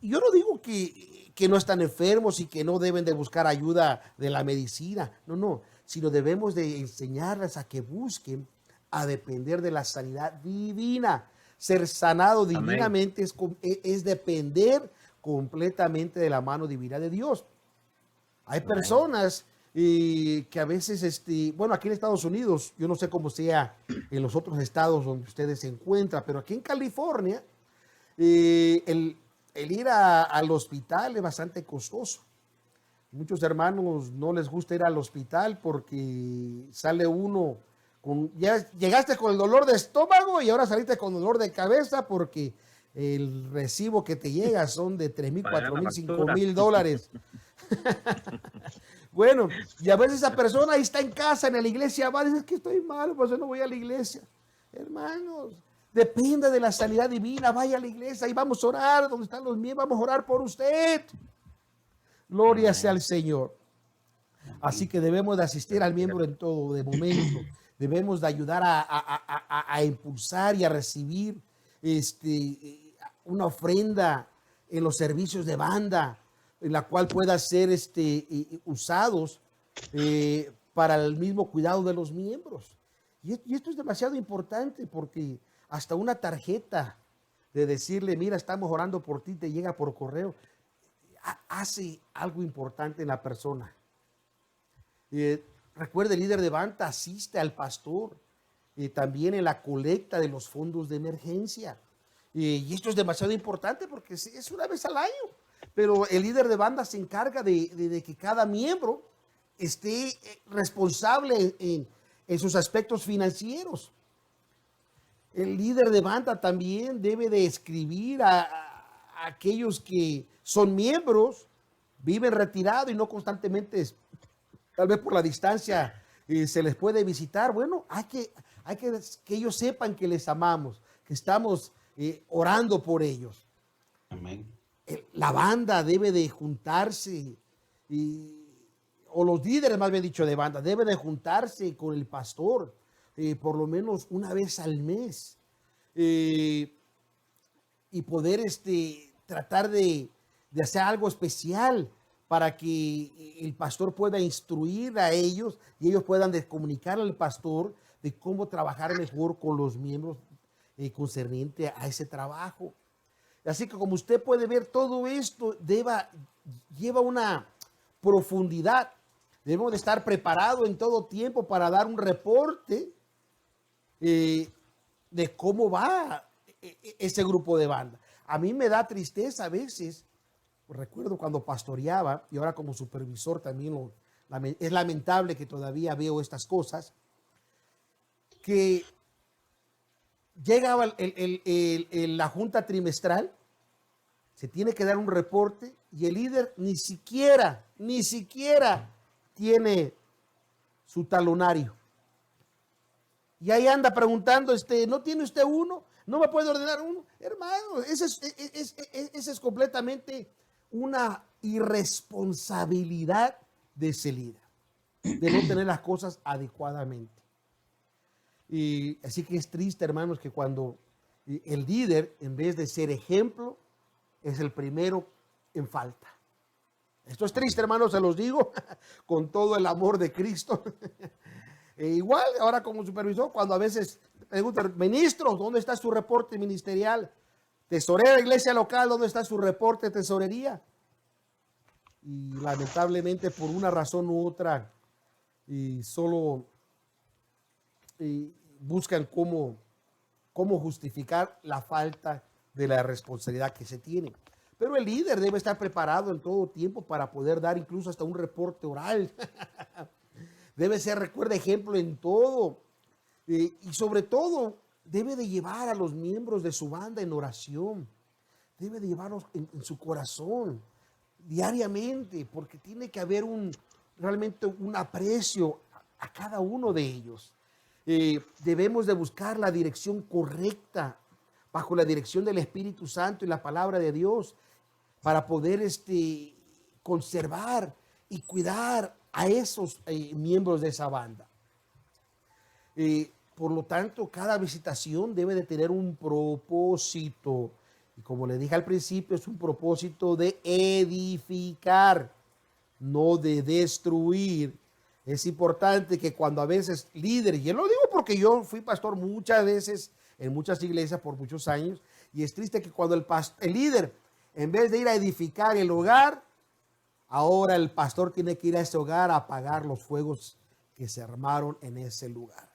Y yo no digo que no están enfermos y que no deben de buscar ayuda de la medicina, no, sino debemos de enseñarles a que busquen a depender de la sanidad divina. Ser sanado divinamente es depender completamente de la mano divina de Dios. Hay personas que a veces, bueno, aquí en Estados Unidos, yo no sé cómo sea en los otros estados donde ustedes se encuentran, pero aquí en California, el ir al hospital es bastante costoso. Muchos hermanos no les gusta ir al hospital porque sale uno ya llegaste con el dolor de estómago y ahora saliste con dolor de cabeza porque el recibo que te llega son de $3,000, $4,000, $5,000. Bueno, y a veces esa persona ahí está en casa, en la iglesia, va a decir que estoy mal, pues yo no voy a la iglesia. Hermanos, depende de la sanidad divina, vaya a la iglesia y vamos a orar, donde están los miembros, vamos a orar por usted. Gloria sea al Señor. Así que debemos de asistir al miembro en todo, de momento. Debemos de ayudar a impulsar y a recibir una ofrenda en los servicios de banda, en la cual pueda ser usados para el mismo cuidado de los miembros. Y esto es demasiado importante porque hasta una tarjeta de decirle, mira, estamos orando por ti, te llega por correo, hace algo importante en la persona. Recuerde, el líder de banda asiste al pastor también en la colecta de los fondos de emergencia. Y esto es demasiado importante porque es una vez al año. Pero el líder de banda se encarga de que cada miembro esté responsable en sus aspectos financieros. El líder de banda también debe de escribir a aquellos que son miembros, viven retirados y no constantemente, tal vez por la distancia, se les puede visitar. Bueno, hay que ellos sepan que les amamos, que estamos orando por ellos. Amén. La banda debe de juntarse, o los líderes, más bien dicho, de banda, deben de juntarse con el pastor por lo menos una vez al mes y poder tratar de hacer algo especial para que el pastor pueda instruir a ellos y ellos puedan comunicar al pastor de cómo trabajar mejor con los miembros concerniente a ese trabajo. Así que como usted puede ver, todo esto lleva una profundidad. Debemos de estar preparados en todo tiempo para dar un reporte de cómo va ese grupo de banda. A mí me da tristeza a veces. Recuerdo cuando pastoreaba y ahora como supervisor también es lamentable que todavía veo estas cosas, que llega la junta trimestral, se tiene que dar un reporte y el líder ni siquiera tiene su talonario. Y ahí anda preguntando, ¿no tiene usted uno? ¿No me puede ordenar uno? Hermano, esa es completamente una irresponsabilidad de ese líder, de no tener las cosas adecuadamente. Y así que es triste, hermanos, que cuando el líder, en vez de ser ejemplo, es el primero en falta. Esto es triste, hermanos, se los digo, con todo el amor de Cristo. Igual, ahora como supervisor, cuando a veces preguntan, ministro, ¿dónde está su reporte ministerial? Tesorera, iglesia local, ¿dónde está su reporte de tesorería? Y lamentablemente, por una razón u otra, solo buscan cómo justificar la falta de la responsabilidad que se tiene. Pero el líder debe estar preparado en todo tiempo para poder dar incluso hasta un reporte oral. Debe ser, recuerda, ejemplo en todo. Y sobre todo, debe de llevar a los miembros de su banda en oración. Debe de llevarlos en su corazón diariamente, porque tiene que haber realmente un aprecio a cada uno de ellos. Debemos de buscar la dirección correcta, bajo la dirección del Espíritu Santo y la palabra de Dios, para poder conservar y cuidar a esos miembros de esa banda. Por lo tanto, cada visitación debe de tener un propósito. Y como le dije al principio, es un propósito de edificar, no de destruir. Es importante que cuando a veces líderes, y yo lo digo porque yo fui pastor muchas veces en muchas iglesias por muchos años, y es triste que cuando el líder, en vez de ir a edificar el hogar, ahora el pastor tiene que ir a ese hogar a apagar los fuegos que se armaron en ese lugar.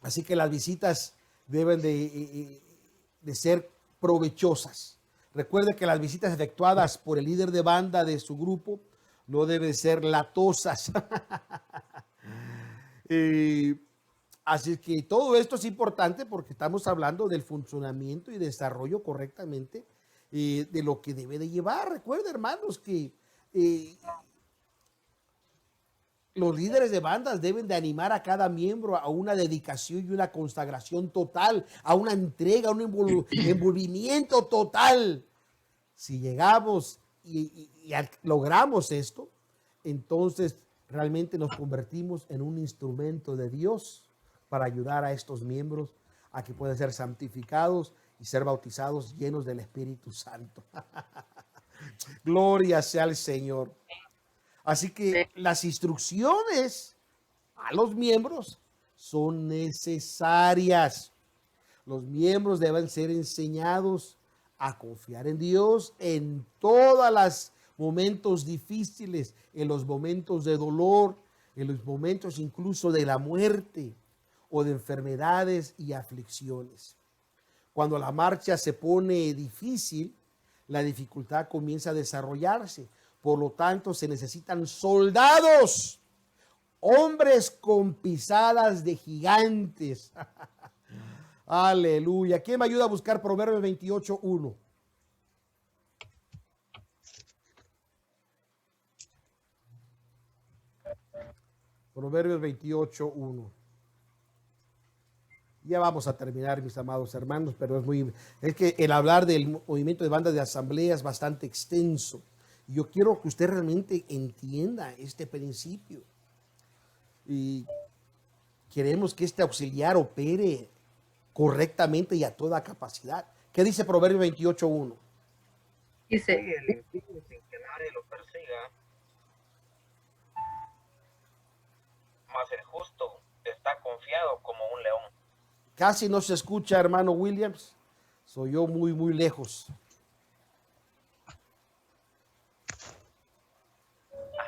Así que las visitas deben de ser provechosas. Recuerde que las visitas efectuadas por el líder de banda de su grupo no deben ser latosas. Así que todo esto es importante porque estamos hablando del funcionamiento y desarrollo correctamente de lo que debe de llevar. Recuerden, hermanos, que los líderes de bandas deben de animar a cada miembro a una dedicación y una consagración total, a una entrega, a un envolvimiento total. Si llegamos y logramos esto, entonces realmente nos convertimos en un instrumento de Dios para ayudar a estos miembros a que puedan ser santificados y ser bautizados llenos del Espíritu Santo. Gloria sea al Señor. Así que las instrucciones a los miembros son necesarias. Los miembros deben ser enseñados a confiar en Dios en todos los momentos difíciles, en los momentos de dolor, en los momentos incluso de la muerte o de enfermedades y aflicciones. Cuando la marcha se pone difícil, la dificultad comienza a desarrollarse. Por lo tanto, se necesitan soldados, hombres con pisadas de gigantes. Aleluya. ¿Quién me ayuda a buscar Proverbios 28:1? Proverbios 28:1. Ya vamos a terminar, mis amados hermanos, pero es que el hablar del movimiento de bandas de asamblea es bastante extenso. Yo quiero que usted realmente entienda este principio. Y queremos que este auxiliar opere correctamente y a toda capacidad. ¿Qué dice Proverbios 28:1? Dice, Sigue el impío sin que nadie lo persiga, mas el justo está confiado como un león. Casi no se escucha, hermano Williams. Soy yo muy lejos.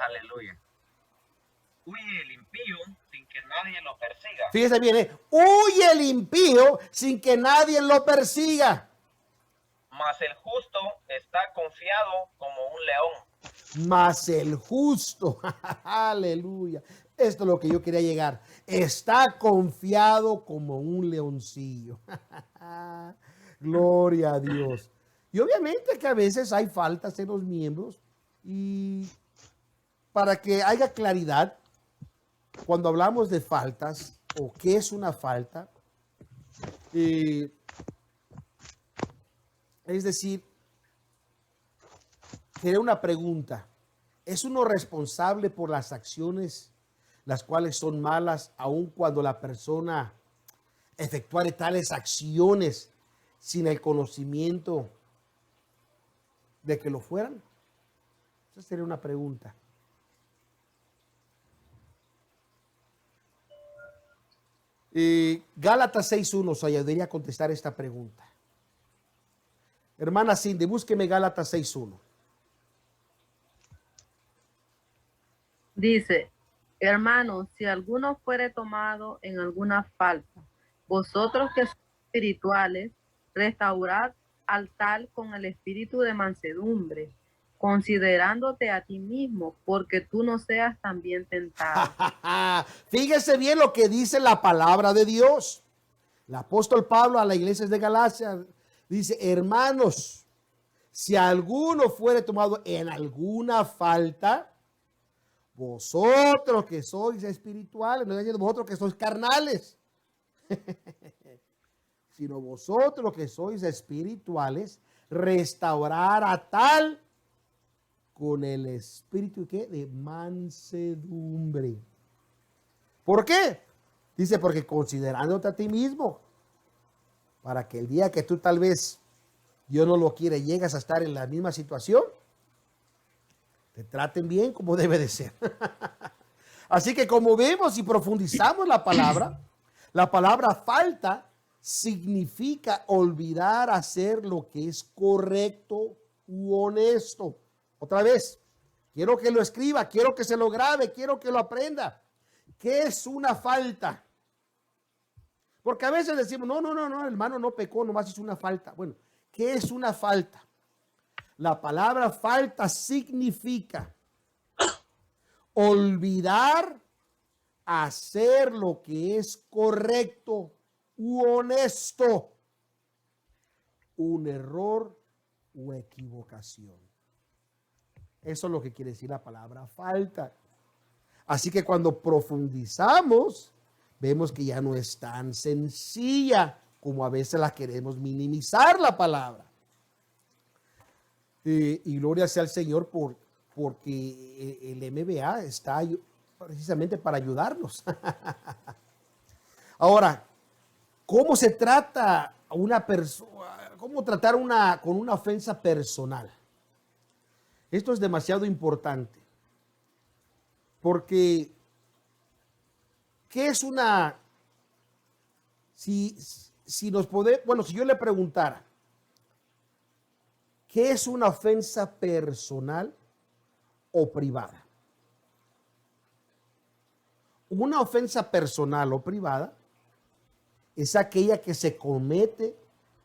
Aleluya. Huye el impío sin que nadie lo persiga. Fíjese bien, huye el impío sin que nadie lo persiga. Mas el justo está confiado como un león. Mas el justo, aleluya. Esto es lo que yo quería llegar. está confiado como un leoncillo. Gloria a Dios. Y obviamente que a veces hay faltas en los miembros, y para que haya claridad, cuando hablamos de faltas o qué es una falta, es decir, tiene una pregunta. ¿Es uno responsable por las acciones las cuales son malas, aun cuando la persona efectuare tales acciones sin el conocimiento de que lo fueran? Esa sería una pregunta. Gálatas 6:1, os ayudaría a contestar esta pregunta. Hermana Cindy, búsqueme Gálatas 6:1. Dice, hermanos, si alguno fuere tomado en alguna falta, vosotros que sois espirituales, restaurad al tal con el espíritu de mansedumbre, considerándote a ti mismo, porque tú no seas también tentado. Fíjese bien lo que dice la palabra de Dios. El apóstol Pablo a las iglesias de Galacia dice, hermanos, si alguno fuere tomado en alguna falta, vosotros que sois espirituales, no es decir vosotros que sois carnales, sino vosotros que sois espirituales, restaurar a tal con el espíritu ¿qué? De mansedumbre. ¿Por qué? Dice, porque considerándote a ti mismo, para que el día que tú tal vez, Dios no lo quiere, llegas a estar en la misma situación, te traten bien como debe de ser. Así que como vemos y profundizamos la palabra falta significa olvidar hacer lo que es correcto u honesto. Otra vez, quiero que lo escriba, quiero que se lo grabe, quiero que lo aprenda. ¿Qué es una falta? Porque a veces decimos, no, hermano no pecó, nomás hizo una falta. Bueno, ¿qué es una falta? La palabra falta significa olvidar hacer lo que es correcto u honesto, un error o equivocación. Eso es lo que quiere decir la palabra falta. Así que cuando profundizamos, vemos que ya no es tan sencilla como a veces la queremos minimizar la palabra. Y gloria sea al Señor porque el MBA está precisamente para ayudarnos. Ahora, ¿cómo se trata una persona? ¿Cómo tratar con una ofensa personal? Esto es demasiado importante. Porque, ¿qué es una? Si nos podemos, bueno, si yo le preguntara, ¿qué es una ofensa personal o privada? Una ofensa personal o privada es aquella que se comete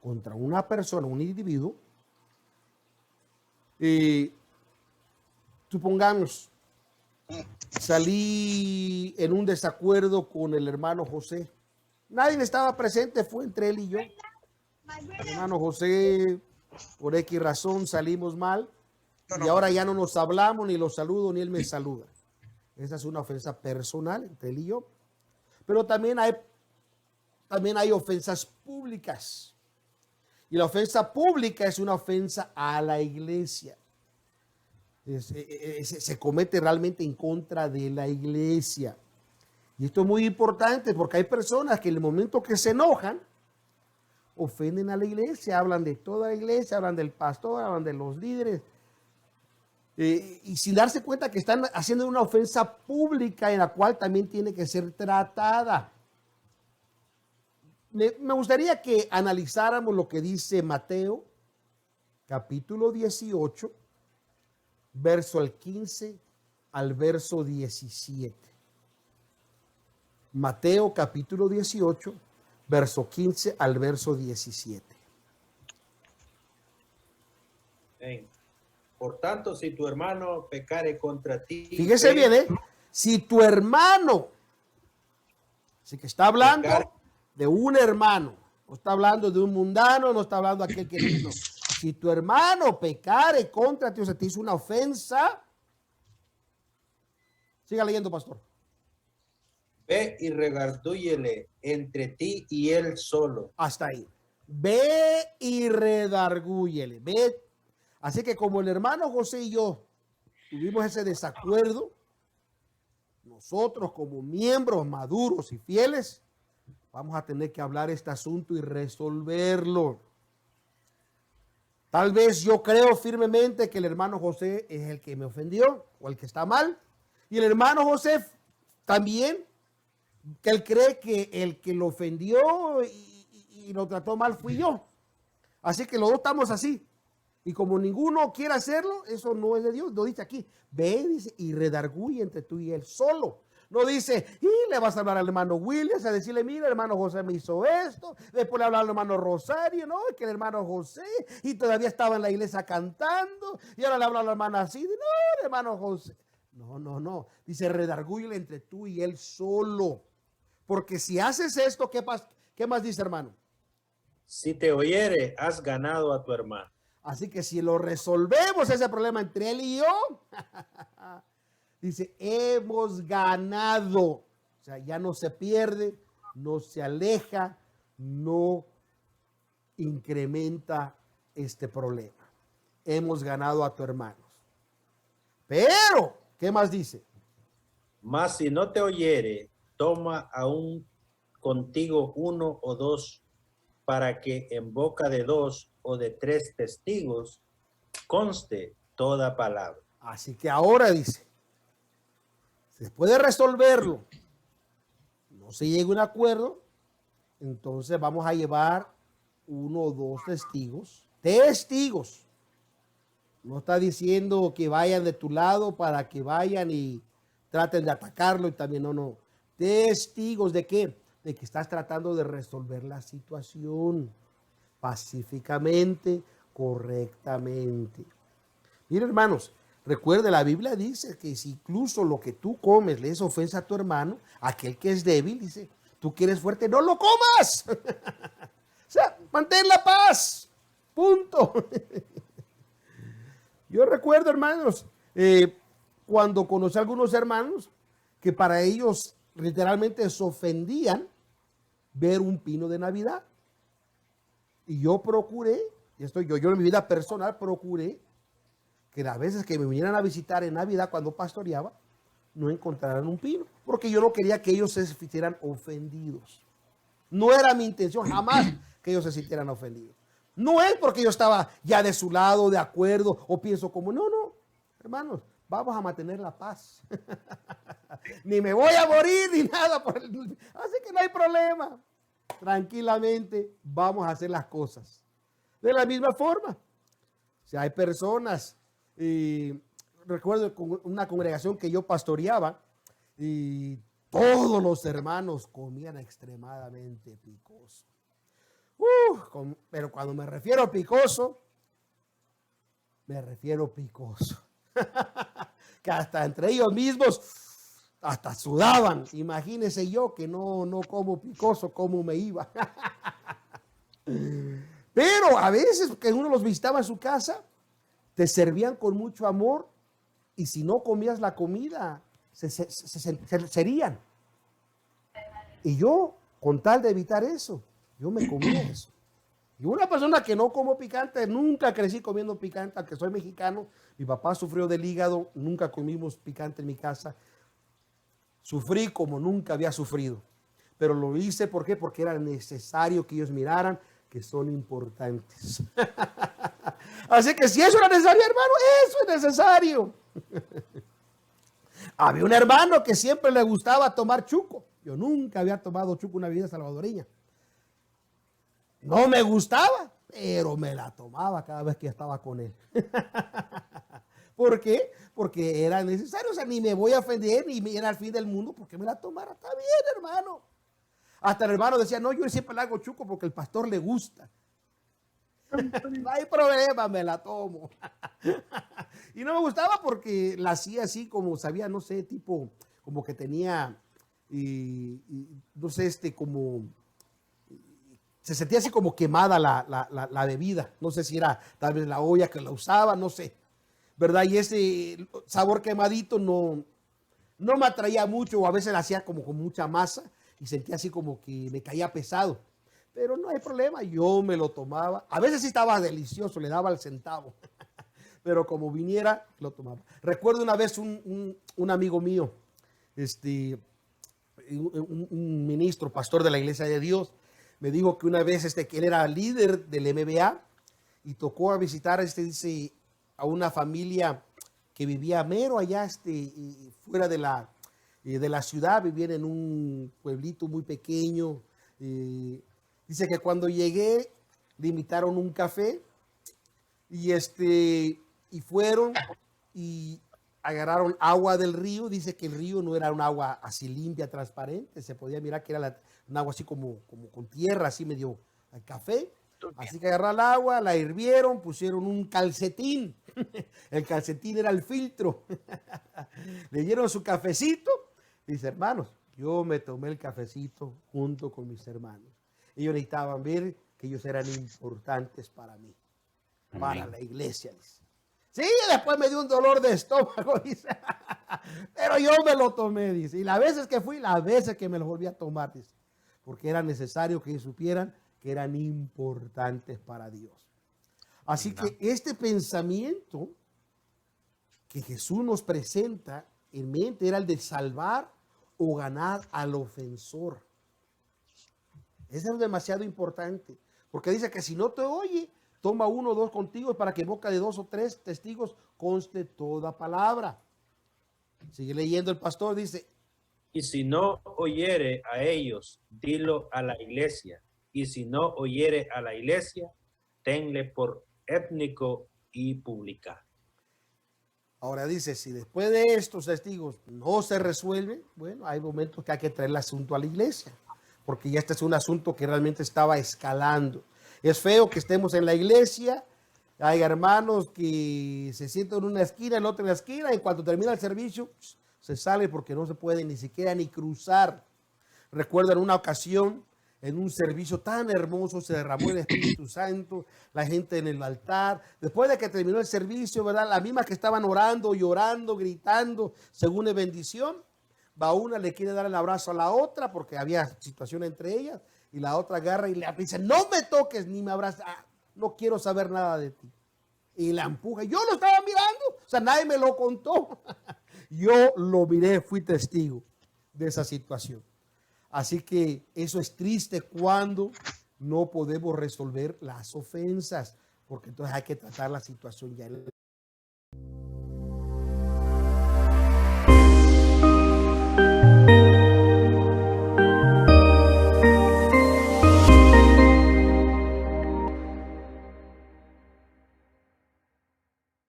contra una persona, un individuo. Supongamos, salí en un desacuerdo con el hermano José. Nadie estaba presente, fue entre él y yo. El hermano José, por X razón, salimos mal. Y ahora ya no nos hablamos, ni lo saludo, ni él me saluda. Esa es una ofensa personal entre él y yo. Pero también hay ofensas públicas. Y la ofensa pública es una ofensa a la iglesia. Se comete realmente en contra de la iglesia. Y esto es muy importante porque hay personas que en el momento que se enojan, ofenden a la iglesia, hablan de toda la iglesia, hablan del pastor, hablan de los líderes. Y sin darse cuenta que están haciendo una ofensa pública en la cual también tiene que ser tratada. Me gustaría que analizáramos lo que dice Mateo, capítulo 18, verso al 15 al verso 17. Mateo, capítulo 18, verso 15 al verso 17. Por tanto, si tu hermano pecare contra ti. Fíjese bien, si tu hermano Así que está hablando Pecar. de un hermano. No está hablando de un mundano, no está hablando de aquel que no. Si tu hermano pecare contra ti, o sea, te hizo una ofensa. Siga leyendo, pastor. Ve y regardúyele entre ti y él solo. Hasta ahí. Ve y redargúyele. Ve. Así que como el hermano José y yo tuvimos ese desacuerdo, nosotros como miembros maduros y fieles, vamos a tener que hablar este asunto y resolverlo. Tal vez yo creo firmemente que el hermano José es el que me ofendió o el que está mal. Y el hermano José también, que él cree que el que lo ofendió y lo trató mal fui yo. Así que los dos estamos así. Y como ninguno quiere hacerlo, eso no es de Dios. Lo dice aquí. Ve, dice, y redarguye entre tú y él solo. No dice, y le vas a hablar al hermano Williams, a decirle, mira, el hermano José me hizo esto. Después le habla al hermano Rosario, no, que el hermano José, y todavía estaba en la iglesia cantando. Y ahora le habla a la hermana así, no, el hermano José. No. Dice, redargúyele entre tú y él solo. Porque si haces esto, ¿qué más dice, hermano? Si te oyere, has ganado a tu hermano. Así que si lo resolvemos ese problema entre él y yo, dice, hemos ganado. O sea, ya no se pierde, no se aleja, no incrementa este problema. Hemos ganado a tu hermano. Pero, ¿qué más dice? Mas si no te oyere, toma aún contigo uno o dos, para que en boca de 2 o de 3 testigos conste toda palabra. Así que ahora dice, después de resolverlo, no se llega a un acuerdo, entonces vamos a llevar 1 o 2 testigos. Testigos. No está diciendo que vayan de tu lado para que vayan y traten de atacarlo y también no. Testigos de qué? De que estás tratando de resolver la situación pacíficamente, correctamente. Miren, hermanos, recuerde, la Biblia dice que si incluso lo que tú comes le es ofensa a tu hermano, aquel que es débil, dice, tú que eres fuerte, no lo comas. O sea, mantén la paz. Punto. Yo recuerdo, hermanos, cuando conocí a algunos hermanos que para ellos literalmente se ofendían ver un pino de Navidad. Y yo procuré, yo en mi vida personal procuré que las veces que me vinieran a visitar en Navidad cuando pastoreaba, no encontraran un pino, porque yo no quería que ellos se sintieran ofendidos. No era mi intención jamás que ellos se sintieran ofendidos. No es porque yo estaba ya de su lado, de acuerdo, o pienso como, no, hermanos, vamos a mantener la paz. Ni me voy a morir, ni nada. Así que no hay problema. Tranquilamente vamos a hacer las cosas. De la misma forma, si hay personas, recuerdo una congregación que yo pastoreaba, y todos los hermanos comían extremadamente picoso. Pero cuando me refiero a picoso, que hasta entre ellos mismos hasta sudaban. Imagínense yo que no como picoso, cómo me iba. Pero a veces que uno los visitaba en su casa, te servían con mucho amor y si no comías la comida, se serían. Y yo, con tal de evitar eso, yo me comía eso. Y una persona que no como picante, nunca crecí comiendo picante, aunque soy mexicano, mi papá sufrió del hígado, nunca comimos picante en mi casa. Sufrí como nunca había sufrido. Pero lo hice, ¿por qué? Porque era necesario que ellos miraran que son importantes. Así que si eso era necesario, hermano, eso es necesario. Había un hermano que siempre le gustaba tomar chuco. Yo nunca había tomado chuco en una vida salvadoreña. No me gustaba, pero me la tomaba cada vez que estaba con él. ¿Por qué? Porque era necesario. O sea, ni me voy a ofender, ni era el fin del mundo porque me la tomara. Está bien, hermano. Hasta el hermano decía, no, yo siempre le hago chuco porque el pastor le gusta. No hay problema, me la tomo. Y no me gustaba porque la hacía así como sabía, no sé, tipo, como que tenía no sé, como se sentía así como quemada la bebida. No sé si era tal vez la olla que la usaba, no sé, ¿verdad? Y ese sabor quemadito no me atraía mucho, o a veces la hacía como con mucha masa y sentía así como que me caía pesado. Pero no hay problema, yo me lo tomaba. A veces sí estaba delicioso, le daba el centavo. Pero como viniera, lo tomaba. Recuerdo una vez un amigo mío, un ministro, pastor de la Iglesia de Dios, me dijo que una vez que él era líder del MBA y tocó a visitar dice, a una familia que vivía mero allá fuera de la ciudad, vivían en un pueblito muy pequeño. Dice que cuando llegué le invitaron un café y fueron y agarraron agua del río. Dice que el río no era un agua así limpia, transparente, se podía mirar que era un agua así como con tierra, así medio café. Así que agarraron el agua, la hirvieron, pusieron un calcetín. El calcetín era el filtro. Le dieron su cafecito. Dice, hermanos, yo me tomé el cafecito junto con mis hermanos. Ellos necesitaban ver que ellos eran importantes para mí, para la iglesia, dice. Sí, después me dio un dolor de estómago, dice. Pero yo me lo tomé, dice. Y las veces que fui, las veces que me lo volví a tomar, dice. Porque era necesario que ellos supieran que eran importantes para Dios. Así que este pensamiento que Jesús nos presenta en mente era el de salvar o ganar al ofensor. Eso es demasiado importante. Porque dice que si no te oye, toma 1 o 2 contigo para que en boca de 2 o 3 testigos conste toda palabra. Sigue leyendo el pastor, dice. Y si no oyere a ellos, dilo a la iglesia. Y si no oyere a la iglesia, tenle por étnico y publicano. Ahora dice, si después de estos testigos no se resuelve, bueno, hay momentos que hay que traer el asunto a la iglesia, porque ya este es un asunto que realmente estaba escalando. Es feo que estemos en la iglesia, hay hermanos que se sientan en una esquina, el otro en la esquina, y cuando termina el servicio, se sale porque no se puede ni siquiera ni cruzar. Recuerdo en una ocasión, en un servicio tan hermoso, se derramó el Espíritu Santo, la gente en el altar. Después de que terminó el servicio, ¿verdad? Las mismas que estaban orando, llorando, gritando, según de bendición, va una, le quiere dar el abrazo a la otra, porque había situación entre ellas, y la otra agarra y le dice, no me toques ni me abraces, no quiero saber nada de ti. Y la empuja. Yo lo estaba mirando, o sea, nadie me lo contó. Yo lo miré, fui testigo de esa situación. Así que eso es triste cuando no podemos resolver las ofensas, porque entonces hay que tratar la situación ya en